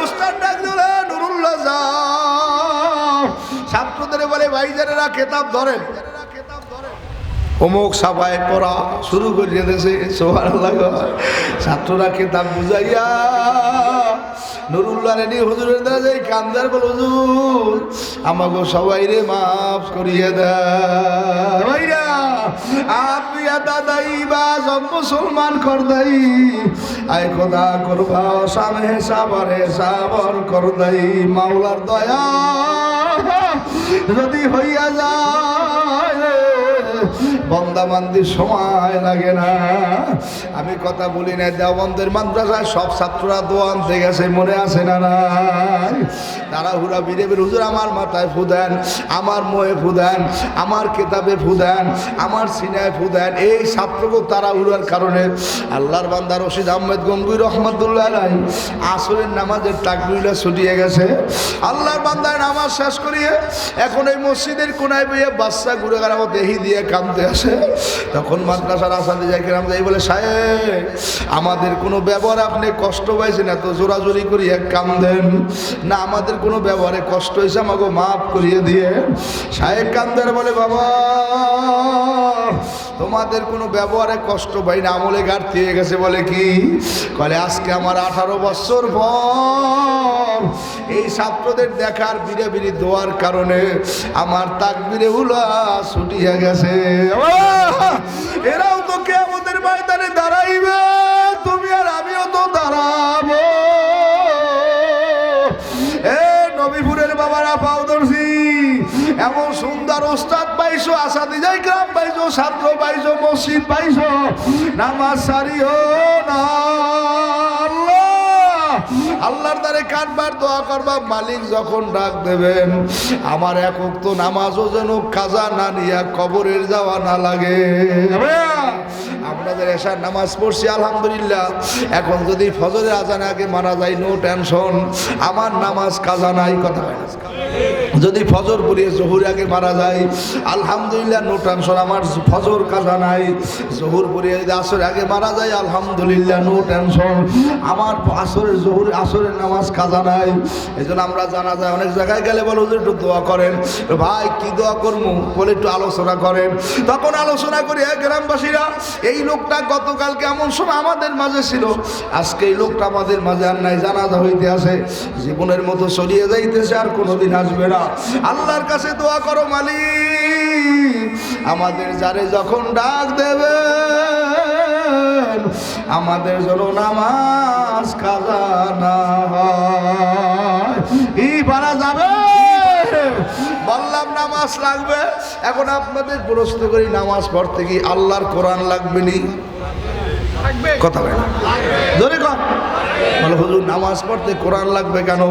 ওস্তাদ ডাক দিলে নুরুল্লাহ যাও। ছাত্রদের বলে ভাইজানেরা খেতাব ধরেন, অমুক সাফায় পড়া শুরু করিয়ে দিয়েছে। সুবহানাল্লাহ। ছাত্ররা খেতাব বুঝাইয়া নুরুল্লাহ রেডি হুজুরের দ্বারা যাই কান্দার বল, হুজুর আমাকে সবাই রে মাফ করিয়ে দেয়। আপনি দাদাই বা সব মুসলমান করদাই, আয় খোদা করবা সামে সাবরে সাবর করদাই। মাওলার দয়া যদি হইয়া যায় বন্দা বান্দির সময় লাগে না। আমি কথা বলি না, দেওবন্দের মাদ্রাসায় সব ছাত্ররা দোয়া আনতে গেছে, মনে আছে না নাই? তারা হুরা বিরে বের হুজুর আমার মাথায় ফুদেন, আমার মোয়ে ফুদেন, আমার কেতাবে ফুদেন, আমার সিনায় ফুদেন। এই ছাত্রকে তারা হুরার কারণে আল্লাহর বান্দা রশিদ আহমেদ গঙ্গুই রহমতুল্লাহ আলাইহি আসরের নামাজের তাকবীরটা ছুটিয়ে গেছে। আল্লাহর বান্দায় নামাজ শেষ করিয়ে এখন এই মসজিদের কোনায় বইয়ে বাচ্চা ঘুরে গেলাম দেহি দিয়ে কামতে আসে। তখন মাদ্রাসার আসাদে যাই কেরাম যাই বলে, সাহেব আমাদের কোনো ব্যবহার আপনি কষ্ট পাইছেন, এত জোরাজোরি করি এক কাম দেন না, আমাদের কোনো ব্যবহারে কষ্ট হয়েছে আমাকে মাফ করিয়ে দিয়ে। সাহেব কান্দার বলে, বাবা তোমাদের কোনো ব্যবহারে কষ্ট পাই না, আমলে ঘাটতি হয়ে গেছে। বলে কি? বলে আজকে আমার 18 বছর পর এই ছাত্রদের দেখার বিরে বিরি দোয়ার কারণে আমার তাকবীরে উলা ছুটিয়া গেছে। এরাও তো কিয়ামতের ময়দানে দাঁড়াইবে, তুমি আর আমিও তো দাঁড়াবো। নবীপুরের বাবারা পাও ধরছি, এমন সুন্দর ওস্তাদ পাইছো, আসাদি যাই গ্রাম পাইছো, ছাত্র পাইছো, মসজিদ পাইছো, নামাজ সারিও না। আল্লাহর দ্বারে কানবার দোয়া করবা, মালিক যখন ডাক দেবেন আমার এক ওয়াক্ত নামাজও যেন কাজা না নিয়া কবরের যাওয়া না লাগে। আপনাদের এশার নামাজ পড়ছি আলহামদুলিল্লাহ, এখন যদি ফজরের আজান আগে মারা যায় নো টেনশন, আমার নামাজ কাজা নাই। কথা হয় না? যদি ফজর পড়িয়ে জহুর আগে মারা যায় আলহামদুলিল্লাহ নো টেনশন, আমার ফজর কাজা নাই। জহুর পড়িয়ে যদি আসর আগে মারা যায় আলহামদুলিল্লাহ নো টেনশন, আমার আসরের জহুর আসরের নামাজ কাজা নাই। এই জন্য আমরা জানা যায় অনেক জায়গায় গেলে বলে হুজুর একটু দোয়া করেন। ভাই কি দোয়া করবো বলে একটু আলোচনা করেন। তখন আলোচনা করি গ্রামবাসীরা, এই লোকটা গতকালকে এমন সময় আমাদের মাঝে ছিল, আজকে এই লোকটা আমাদের মাঝে আর নাই, জানাজা হইতে আসে, জীবনের মতো চলিয়ে যাইতেছে, আর কোনোদিন আসবে না। আল্লাহর কাছে দোয়া করো, মালিক আমাদের যারে যখন ডাক দেবে আমাদের যেন নামাজ কাজা না হয়। নামাজ লাগবে। এখন আপনাদের প্রশ্ন করি, নামাজ পড়তে কি আল্লাহর কোরআন লাগবে নি? কথা বলে ধরে কর বলে হুজুর নামাজ পড়তে কোরআন লাগবে কেন?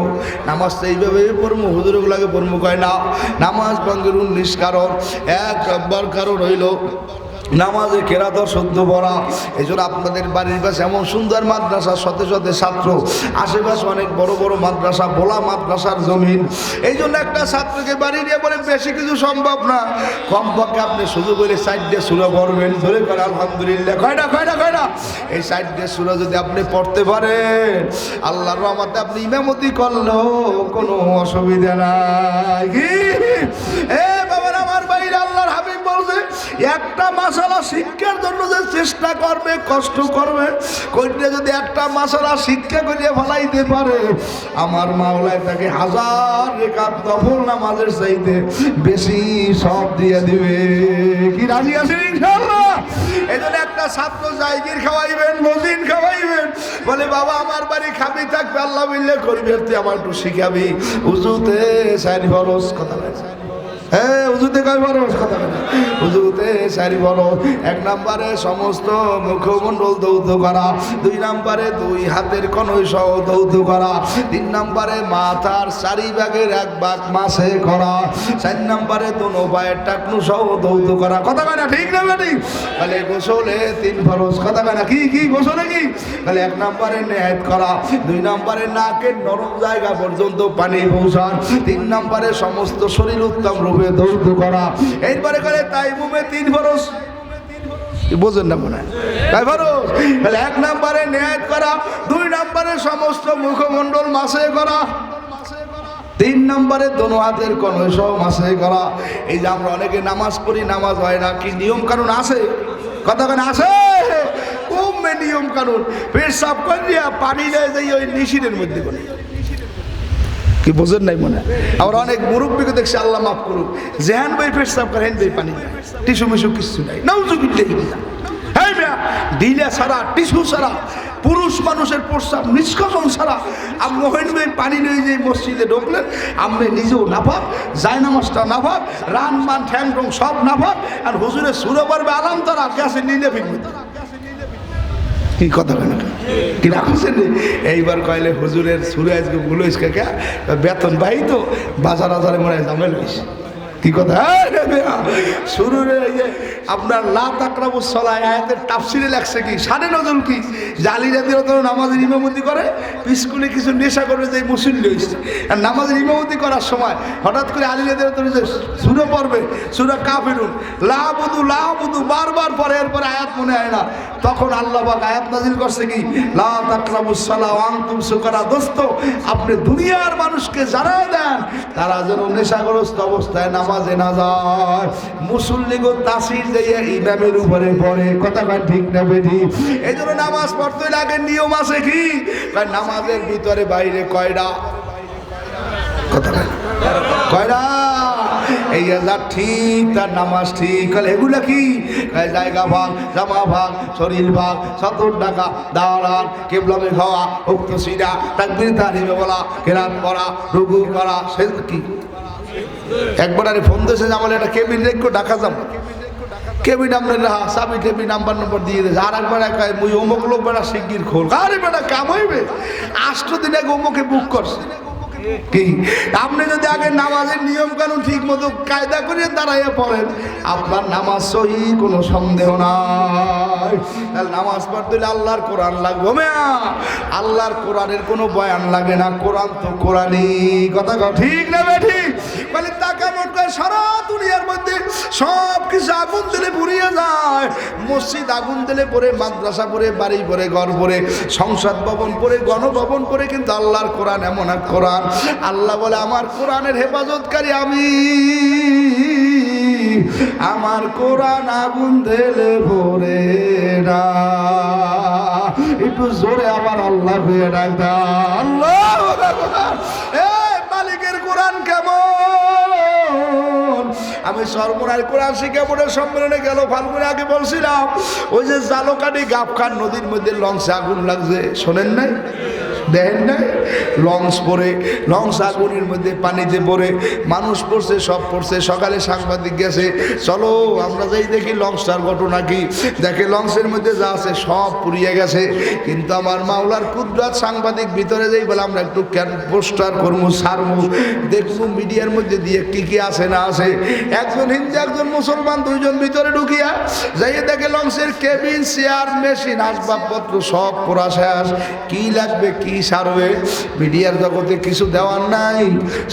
নামাজ তো এইভাবে পড়বো, হুজুর লাগে পড়বো কয় না। নামাজ ভঙ্গের 19 কারণ। এক নম্বর কারণ হইল নামাজে কেরাত শুদ্ধ পড়া। এই জন্য আপনাদের বাড়ির পাশে এমন সুন্দর মাদ্রাসা, শতে শতে ছাত্র, আশেপাশে অনেক বড় বড় মাদ্রাসা, ভোলা মাদ্রাসার জমিন। এই জন্য একটা ছাত্রকে বাড়ি নিয়ে বলে বেশি কিছু সম্ভব না, কমপক্ষে আপনি শুধু করে 4টে সূরা পড়বেন। ধরে করে আলহামদুলিল্লাহ কয়টা এই 4টে সূরা যদি আপনি পড়তে পারেন, আল্লাহর রহমতে আপনি ইমামতি করলেও কোনো অসুবিধা নাই। কি এ বাবা, আমার বাইরে আল্লাহর হাবিব বলছে একটা মাসালা শিক্ষার জন্য যে চেষ্টা করবে, কষ্ট করবে, কইতে যদি একটা মাসালা শিক্ষা করিয়ে ফেলাইতে পারে, আমার মাওলায় তাকে 1000 রাকাত নফল নামাজের চাইতে বেশি সব দিয়ে দিবে। কি রাজি আছেন ইনশাআল্লাহ? এজন্য একটা ছাত্র জায়গির খাওয়াইবেন, মজিন খাওয়াইবেন, বলে বাবা আমার বাড়ি খাবি থাকবে, আল্লাহ মিল্লে করবি, তুই আমার একটু শিখাবি। উজুতে 4 ফরজ। কথা বলছে হ্যাঁ, উজুতে কয় ফরজ? কথা বলে উজুতে 4 ফরজ। 1 নম্বরে সমস্ত মুখমণ্ডল ধৌত করা, 2 নম্বরে 2 হাতের কনুই সহ ধৌত করা, 3 নম্বরে মাথার 4 ভাগের 1 ভাগ মাসে করা, 4 নম্বরে দোনো পায়ের টাকনু সহ ধৌত করা। কথা কয় না? ঠিক না বেটি? তাহলে গোসলে 3 ফরজ। কথা কয় না? কি গোসলে কি? তাহলে 1 নম্বরে নিয়াত করা, 2 নম্বরে নাকের নরম জায়গা পর্যন্ত পানি পৌঁছান, 3 নম্বরে সমস্ত শরীর উত্তম রূপে ধৌত করা। এইবারে করে তাইমুমে 3 ফরজ। বোঝেন না মনে হয়? তাই ফরজ। তাহলে 1 নম্বরে নিয়াত করা, 2 নম্বরে সমস্ত মুখমণ্ডল মাসে করা, 3 নম্বরে দোনো হাতের কনুই সহ মাসে করা। এই যে আমরা অনেকে নামাজ পড়ি, নামাজ হয় না, কি নিয়ম কানুন আছে? কথা কেন আছে? কমে নিয়ম কানুন। পেশাব করিয়া পানি নিয়ে যাই ওই নিশিরের মধ্যে বলে। কি বোঝেন নাই মনে? আবার অনেক মুরব্বীকে দেখছি, আল্লাহ মাফ করুক, যেহান বই পেশাব করে হেন বই পানি নেয়, টিস্যু মিশু কিছু নাই। ঢিলা ছাড়া, টিস্যু ছাড়া, পুরুষ মানুষের প্রস্রাব নিষ্কাশন ছাড়া আপনি হেন বই পানি নিয়ে যে মসজিদে ঢুকলেন, আপনি নিজেও নাফাক, জায়নামাজটা নাফাক, রান মান ঠ্যাং টং সব নাফাক, আর হুজুরের সুরে পারবে আলাম তারা কাছে নিলে ফিরবে। কি কথা কেন কি রাখছেন? এইবার কইলে হুজুরের সুরে আজকে ভুলইস কাকা, বেতন ভাই তো বাজার আজারে মনে হয় জামেল হইছে। কি কথা শুরুরে আপনার লা তাকরাবুস সালাহ আয়াতের তাফসিরে লেখছে কি, শানে নজল কি, জালিরা দিয়ে তো নামাজের ইমামতি করে, স্কুলে কিছু নেশা করবে যে মুসল্লি হয়েছে, আর নামাজের ইমামতি করার সময় হঠাৎ করে আলিরা দিয়ে তো সুরে পড়বে, সুরা কাফিরুন লা বুদু বারবার পরে, এরপরে আয়াত মনে হয় না, তখন আল্লাহ পাক আয়াত নাজিল করছে কি, লা তাকরাবুস সালাহ ওয়া আনতুম সুকারা। দোস্ত, আপনি দুনিয়ার মানুষকে জানায় দেন তারা যেন নেশাগ্রস্ত অবস্থায় নামাজে না যায়। মুসল্লিগো তাসির দিয়ে ইমামের উপরে পড়ে। কথা কয় ঠিক না বেঠি? এই জন্য নামাজ পড়তে লাগে নিয়ম আছে কি, নামাজের ভিতরে বাইরে কয়টা? কথা কয়টা? এই যা ঠিক তার নামাজ ঠিক। এগুলা কি? জায়গা ভাগ, জামা ভাগ, শরীর ভাগ, 70 টাকা দাওয়ালান, কেবলামে খাওয়া, উক্ত সিরা, তাকবীর তাহরিমে বলা, কেরাত পড়া, রুকু করা, সে কি? একবার আরে ফোন দিয়েছে যে আমার একটা কেবিন রেখো ঢাকা যাবো, কেবিন আপনার চাবি টেবি নাম্বার দিয়ে দিয়েছে। আর একবার মুই অমুক লোক বেড়া শিগগির খোল, আরে বেড়া কাম হইবে, 8 দিন আগে অমুকে বুক করছে। কি আপনি যদি আগে নামাজের নিয়ম কানুন ঠিক মতো কায়দা করে দাঁড়াইয়া পড়েন, আপনার নামাজ সহি, কোনো সন্দেহ নাই। তাহলে নামাজ পড়তে হলে আল্লাহর কোরআন লাগবে। মেয়া আল্লাহর কোরআনের কোনো বয়ান লাগে না, কোরআন তো কোরআনই। কথা কও ঠিক না ঠিক? বলে তা কেমন করে সারা দুনিয়ার মধ্যে সব কিছু আগুন দিলে পুড়িয়ে যায়, মসজিদ আগুন দিলে পরে, মাদ্রাসা পরে, বাড়ি পরে, ঘর পরে, সংসদ ভবন পরে, গণভবন পরে, কিন্তু আল্লাহর কোরআন এমন এক কোরআন, আল্লাহ বলে আমার কোরআনের হেফাজতকারী আমি, আমার কোরআন আগুন দিলে পরে না। একটু জোরে আমার আল্লাহ হয়ে ডাকতা, আল্লাহ মালিকের কোরআন কেমন? আমি সর্বনার কোরআন শিখে পড়ে সম্মেলনে গেল ফাল্গুনে আগে বলছিলাম, ওই যে জালকাটি গাবখান নদীর মধ্যে লঞ্চে আগুন লাগছে, শোনেন নাই? দেখেন না লঞ্চ পড়ে, লঞ্চ আগুনের মধ্যে পানিতে পড়ে, মানুষ পড়ছে, সব পড়ছে। সকালে সাংবাদিক গেছে, চলো আমরা যাই দেখি লঞ্চটার ঘটনা কি। দেখে লঞ্চের মধ্যে যা আছে সব পুড়িয়ে গেছে। কিন্তু আমার মাওলার কুদরত, সাংবাদিক ভিতরে যাই বলে আমরা একটু পোস্টার করবো, ছাড়বো, দেখবো মিডিয়ার মধ্যে দিয়ে কি কি আছে না আছে। একজন হিন্দু একজন মুসলমান দুইজন ভিতরে ঢুকিয়া যাইয়ে দেখে লঞ্চের কেবিন, চেয়ার, মেশিন, আসবাবপত্র সব পোড়া শেষ। কি লাগবে কি সারবে, মিডিয়ার জগতে কিছু দেওয়ার নাই।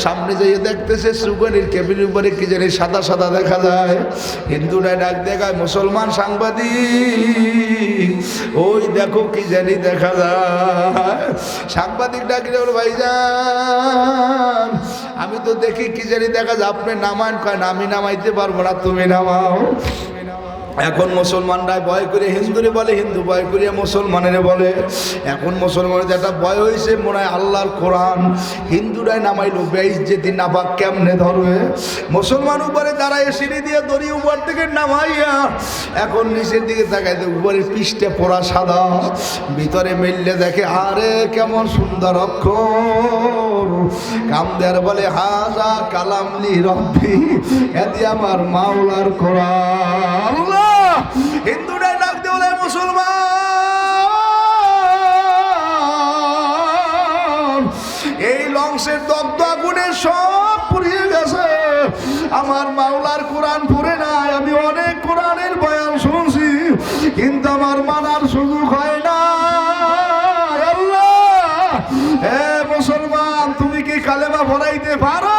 সামনে যাইয়ে দেখতেছে সুগানির কেবিনের উপরে কি জানি সাদা সাদা দেখা যায়। হিন্দুরা ডাক দেখায়, মুসলমান সাংবাদিক ওই দেখো কি জানি দেখা যায়। সাংবাদিক ডাকিলে বলো, ভাইজান আমি তো দেখি কি জানি দেখা যায়, আপনি নামান। কয় না, আমি নামাইতে পারবো না, তুমি নামাও। এখন মুসলমানরা ভয় করে হিন্দুরে বলে, হিন্দু ভয় করিয়া মুসলমানের বলে। এখন মুসলমানের যেটা ভয় হয়েছে মনে হয় আল্লাহর কোরআন। হিন্দুরাই নামাইলো, বেইজ্জতি নাপাক কেমনে ধরবে। মুসলমান উপরে দাঁড়ায় সিঁড়ি দিয়ে দড়ি উপর থেকে নামাইয়া এখন নিচের দিকে তাকায়, উপরে পৃষ্ঠে পোড়া সাদা, ভিতরে মিললে দেখে আরে কেমন সুন্দর অক্ষর। কামদের বলে হাজা কালামলি রব্বি, এদি আমার মাওলার কোরআন। হিন্দুরা ডাক দিয়ে বলে, মুসলমান এই লঞ্চের দগ্ধ আগুনে সব পুড়িয়ে গেছে, আমার মাওলার কোরআন পুড়ে নাই। আমি অনেক কোরআনের বয়ান শুনছি কিন্তু আমার মানার সুযোগ হয় না। আল্লাহ, হে মুসলমান তুমি কি কালেমা পড়াইতে পারো?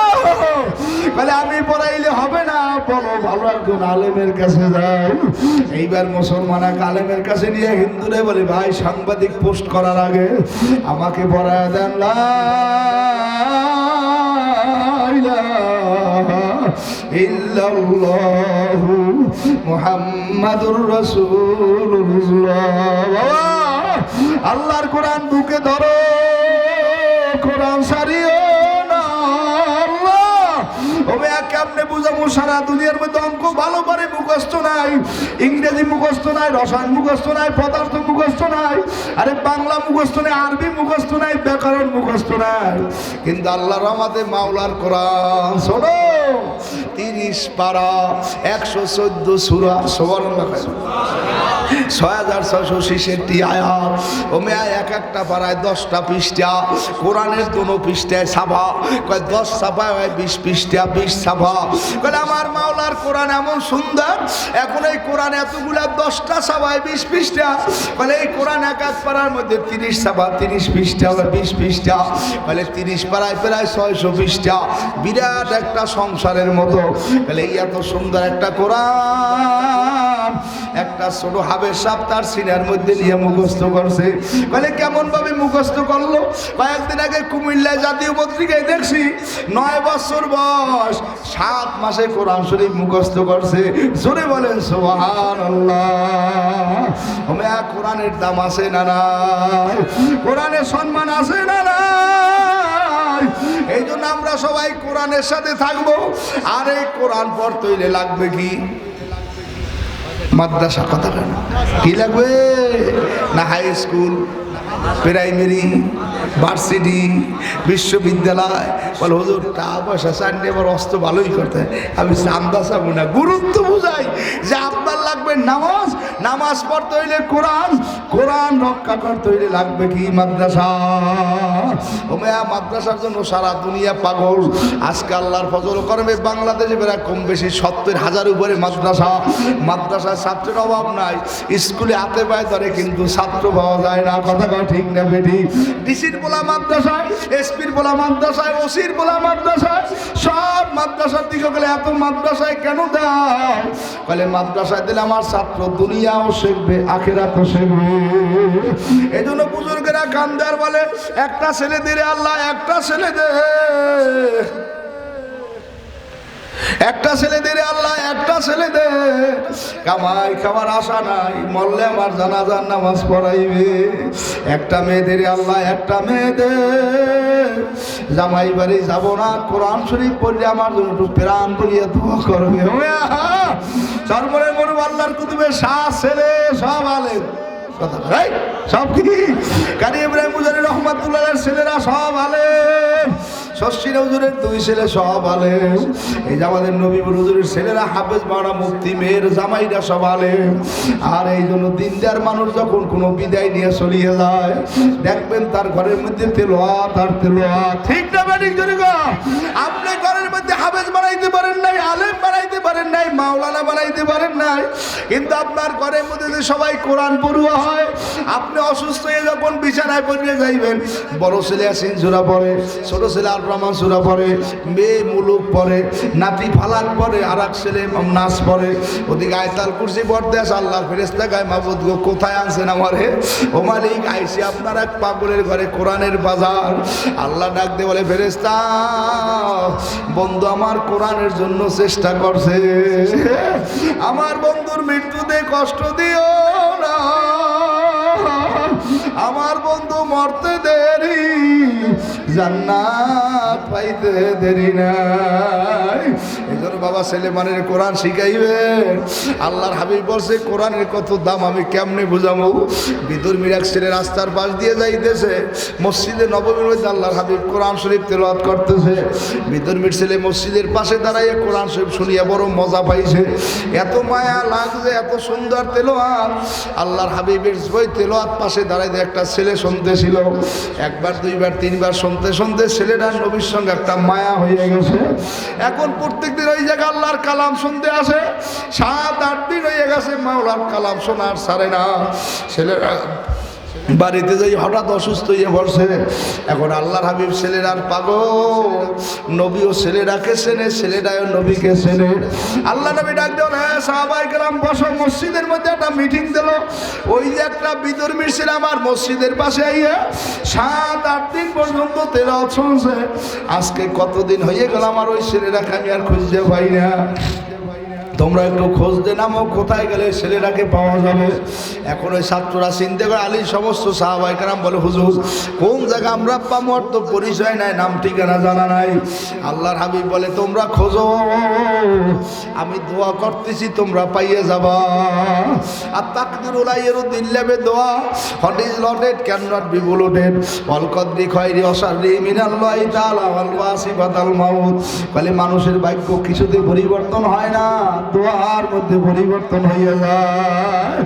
বলে আমি পড়াইলে হবে না, বলো ভালো একজন আলেমের কাছে যাও। এইবার মুসলমান এক আলেমের কাছে নিয়ে হিন্দুরে বলে, ভাই সাংবাদিক পোস্ট করার আগে আমাকে পড়ায় দেন লা ইলাহা ইল্লাল্লাহু মুহাম্মাদুর রাসূলুল্লাহ। আল্লাহর কোরআন বুকে ধরো, কোরআন সারিও না। কেমনে বুঝাবো? সারা দুনিয়ার মধ্যে অঙ্ক ভালো পারে মুখস্থ নাই, ইংরেজি মুখস্থ নাই, রসায়ন মুখস্থ নাই, পদার্থ মুখস্থ নাই, আরে বাংলা মুখস্থ নাই, আরবি মুখস্থ নাই, ব্যাকরণ মুখস্থ নাই। কিন্তু আল্লাহর রহমতে মাওলার কোরআন শোনো, 30 পারা 114 সূরা, সুবহানাল্লাহ, 6666 আয়াত। ও মেয়া এক একটা পারায় 10টা পৃষ্ঠা, কোরআনের দোনো পৃষ্ঠায় ছাপা, কয় 10 ছাপায় হয় 20 পৃষ্ঠা, 20 ছাপা। কয় আমার মাওলার কোরআন এমন সুন্দর, এখন এই কোরআন এতগুলা 10টা ছাপায় 20 পৃষ্ঠা। বলে এই কোরআন এক এক পারার মধ্যে 30 ছাপা, 30 পৃষ্ঠা, 20 পৃষ্ঠা, বলে 30 পারায় প্রায় 600 পৃষ্ঠা, বিরাট একটা সংসারের মতো। বলে এই এত সুন্দর একটা কোরআন একটা ছোট হাবের সাপ তার সিনার মধ্যে নিয়ে মুখস্থ করছে। বলে কেমন ভাবে মুখস্থ করলো? কয়েকদিন আগে কুমিল্লা জাতীয় পত্রিকায় দেখছি 9 বছর বয়স 7 মাসে কোরআন শরীফ মুখস্থ করছে। জোরে বলেন সুবহানাল্লাহ। ওমা কোরআনের দাম আছে না নাই? কোরআনের সম্মান আছে না নাই? এই জন্য আমরা সবাই কোরআনের সাথে থাকবো। আর এই কোরআন পড়তে হইলে লাগবে কি? মাদ্রাসা। কথা কেন কি লাগবে? না হাই স্কুল, প্রাইমারি, ভার্সিটি, বিশ্ববিদ্যালয়। বলে হুজুর টাকা পয়সা চাইলে আবার অস্ত্র ভালোই করতে। আমি চান্দা চাবো না, গুরুত্ব বুঝাই যে আপনার লাগবে নামাজ, নামাজ পড়তে হইলে কোরআন, কোরআন রক্ষা করতে হইলে লাগবে কি? মাদ্রাসা। ও মেয়া মাদ্রাসার জন্য সারা দুনিয়া পাগল। আজকে আল্লাহর ফজল করবে বাংলাদেশে প্রায় কম বেশি 70,000 উপরে মাদ্রাসা। মাদ্রাসায় ছাত্রের অভাব নাই, স্কুলে হাতে পায়ে ধরে কিন্তু ছাত্র পাওয়া যায় না। কথা ঠিক না বেটি? ডিসির বলা মাদ্রাসায়, এসপির বলা মাদ্রাসায়, ওসির বলা মাদ্রাসায়, সব মাদ্রাসার দিকে গেলে এত মাদ্রাসায় কেন দেয়? বলে মাদ্রাসায় দিলে আমার ছাত্র দুনিয়াও শিখবে, আখিরাতও শিখবে। এই জন্য বুজুর্গেরা কান্দার বলে একটা ছেলে দিলে আল্লাহ, একটা ছেলে দে, একটা ছেলে দে রে আল্লাহ, একটা ছেলে দে। কামাই খাবার আশা নাই, মরলে আমার জানাজার নামাজ পড়াইবে। একটা মেয়ে দে রে আল্লাহ, একটা মেয়ে দে। জামাই বাড়ি যাব না, কোরআন শরীফ পড়লে আমার জন্য একটু প্রাণ করিয়া দোয়া করবে। তারপরে মরু আল্লাহর কুতুবে 7 ছেলে, সব আলেম, কথা ভাই সব কি কারি ইব্রাহিম হুজুর রহমাতুল্লাহর ছেলেরা সব আলেম, শশীর হুজুরের দুই ছেলে সব আলেম, এই যে আমাদের নবীর হুজুরের ছেলেরা হাফেজ মাওলানা মুফতি মেয়ের জামাইরা সব আলেম। আর এই জন্য দিনদার মানুষ যখন কোনো বিদায় নিয়ে চলিয়ে যায় দেখবেন তার ঘরের মধ্যে তেলাওয়াত আর তেলাওয়াত। ঠিক না বেঠিক জোরে গো? আপনি ঘরের মধ্যে হাফেজ বানাইতে পারেন নাই, আলেম বানাইতে পারেন নাই, মাওলানা বানাইতে পারেন নাই, কিন্তু আপনার ঘরের মধ্যে যে সবাই কোরআন পড়ুয়া হয়, আপনি অসুস্থ হয়ে যখন বিছানায় পড়ে যাইবেন, বড় ছেলে ইয়াসিন সূরা পড়ে, ছোট ছেলে আর রহমান সূরা পড়ে, মেয়ে মুলুক পড়ে, নাতি ফালাক পড়ে, আর এক ছেলে নাস পড়ে, ওদিকে আয়াতুল কুরসি পড়তে আসে, আল্লাহর ফেরেশতা গায় মাবুদ গো কোথায় আনছেন আমারে? ও মালিক আইসি আপনার এক পাগলের ঘরে কোরআনের বাজার। আল্লাহ ডাক দিয়ে বলে ফেরেশতা বন্ধু আমার কোরআনের জন্য চেষ্টা করছে, আমার বন্ধুর মৃত্যুতে কষ্ট দিও না, আমার বন্ধু মরতে দেরি জান্নাত পাইতে দেরি নাই। এজন্য বাবা ছেলে মানের কোরআন শিখাইবেন। আল্লাহর হাবিব বলছে কোরআনের কত দাম আমি কেমনে বুঝাবো? বিদুর্মীর এক ছেলে রাস্তার পাশ দিয়ে যাইতেছে, মসজিদে নববীর মধ্যে আল্লাহর হাবিব কোরআন শরীফ তেলাওয়াত করতেছে, বিদুর্মীর ছেলে মসজিদের পাশে দাঁড়াইয়ে কোরআন শরীফ শুনিয়া বড় মজা পাইছে, এত মায়া লাগছে, এত সুন্দর তেলাওয়াত। আল্লাহর হাবিবের ওই তেলাওয়াত পাশে দাঁড়াইতে একটা ছেলে শুনতেছিল, একবার দুইবার তিনবার শুনতে শুনতে ছেলেটার নবীর সঙ্গে একটা মায়া হয়ে গেছে। এখন প্রত্যেকদিন ওই জায়গায় আল্লাহর কালাম শুনতে আসে, 7-8 দিন হয়ে গেছে মাওলার কালাম শোনার ছাড়ে না। ছেলেরা বাড়িতে যাই হঠাৎ অসুস্থ হয়ে পড়ছে। এখন আল্লাহর হাবিব ছেলেরার পাগল, নবীও ছেলেরাকে চেনে, ছেলেরাও নবীকে চেনে। আল্লাহ নবী ডাক দেন, হ্যাঁ সাহাবায়ে কেরাম বসো। মসজিদের মধ্যে একটা মিটিং দিল, ওই যে একটা বিধর্মীর ছেলে আমার মসজিদের পাশে আইয়া 7-8 দিন পর্যন্ত তেলাওয়াত শুনছে। আজকে কতদিন হয়ে গেল আমার ওই ছেলেরাকে আমি আর খুঁজতে পাই না, তোমরা একটু খোঁজ দে নামো, কোথায় গেলে ছেলেটাকে পাওয়া যাবে। এখন ওই ছাত্ররা চিন্তা করে, আলী সমস্ত সাহাবায়ে কেরাম বলে হুজুর কোন জায়গা আমরা পাবো, তো পরিচয় নাই, নাম ঠিকানা জানা নাই। আল্লাহর হাবিব বলে তোমরা খোঁজো, আমি দোয়া করতেছি তোমরা পাইয়ে যাবা। আর তাকদিরুল আইরুদ্দিল্লাবে দোয়া what is lotted can not be bulleted অল কদরি খয়রি অশাররি মিনাল্লাহি তাআলা ওয়াল ওয়াসিবাতাল মাউত। বলে মানুষের ভাগ্য কিছুতে পরিবর্তন হয় না, দোয়ার মধ্যে পরিবর্তন হয়ে যায়।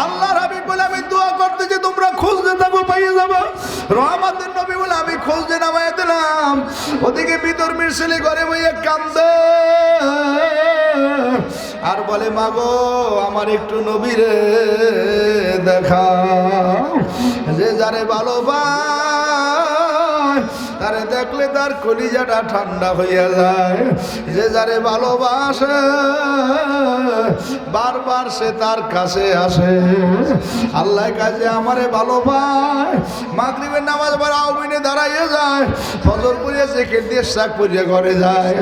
আল্লাহর হাবিব বলে আমি দোয়া করতেছি তোমরা খুঁজতে থাকো পাইয়ে যাবো। রহমতের নবী বলে আমি খুঁজতে নামায় দিলাম। ওদিকে বিধর্মীর ছেলে ঘরে বইয়ে কান্দে আর বলে মাগো আমার একটু নবীরে দেখাও, যে যারে ভালোবাসে তারে দেখলে তার কলিজাটা ঠান্ডা হইয়া যায়, যে যারে ভালোবাসে বারবার সে তার কাছে আসে। আল্লাহ কাছে আমারে ভালোবাসে, মাগরিবের নামাজ পড়ে আউমিনে দাঁড়াইয়ে যায়, ফজর পড়িয়ে জেকের দিয়ে শাক পড়িয়ে ঘরে যায়,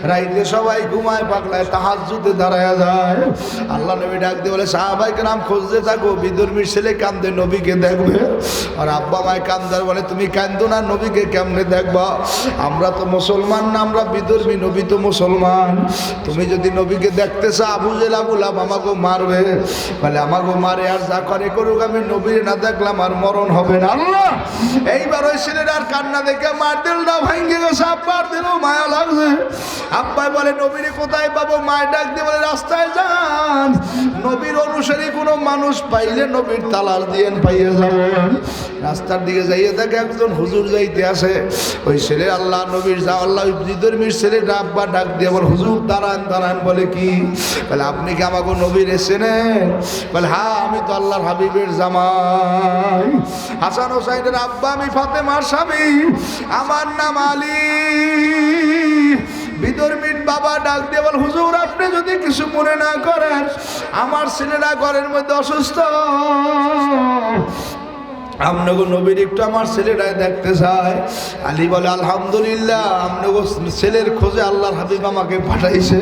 রাইতে সবাই ঘুমায় পাগলায় তাহাজ্জুদে দাঁড়াইয়া যায়। আল্লাহ নবী ডাক দিয়ে বলে সাহাবায়ে কেরাম খুঁজতে থাকো, বিধর্মীর ছেলে কান্দে নবীকে দেখবে। আর আব্বা মায় কান্দার বলে তুমি কান্দো না, নবীকে কেমনে দেখবা? আমরা তো মুসলমান না, আমরা বিধর্মী, নবী তো মুসলমান। তুমি যদি নবীকে দেখতে চাও আবু জেহেল আবু লাহাব আমাকে মারবে, বলে আমাকে মারে আর যা করে করুক, আমি নবীর না দেখলাম আর মরণ হবে না। আল্লাহ এইবার ওই ছেলেটার কান্না দেখে মার দিলটা ভাঙ্গে গেছে, আব্বার দিলেও মায়া লাগছে। আব্বাই বলে নবীরে কোথায় পাবো? মায়ের ডাক দিয়ে বলে রাস্তায় যান, নবীর অনুসারী কোনো মানুষ পাইলে নবীর তালাশ দিয়ে পাইয়ে যাবেন। রাস্তার দিকে যাইয়ে দেখে একজন হুজুর যাইতে আসে, ওই ছেলে আল্লাহ নবীর যা আল্লাহ বিধর্মীর ছেলেটা আব্বা ডাক দিয়ে বলে হুজুর দাঁড়ান দাঁড়ান। বলে কি? বলে আপনি কি আমাকে নবীর এসেছেন? বলে হ্যাঁ আমি তো আল্লাহর হাবিবের জামাই হাসান হোসাইনের আব্বা, আমি ফাতেমার স্বামী, আমার নাম আলী। বিধর্মীর বাবা ডাক দিয়ে বল হুজুর আপনি যদি কিছু মনে না করেন, আমার ছেলেরা ঘরের মধ্যে অসুস্থ, আপনাকে নবীর একটু আমার ছেলেটাই দেখতে চায়। আলী বলে আলহামদুলিল্লাহ, আপনাকে ছেলের খোঁজে আল্লাহর হাবিব আমাকে পাঠাইছে।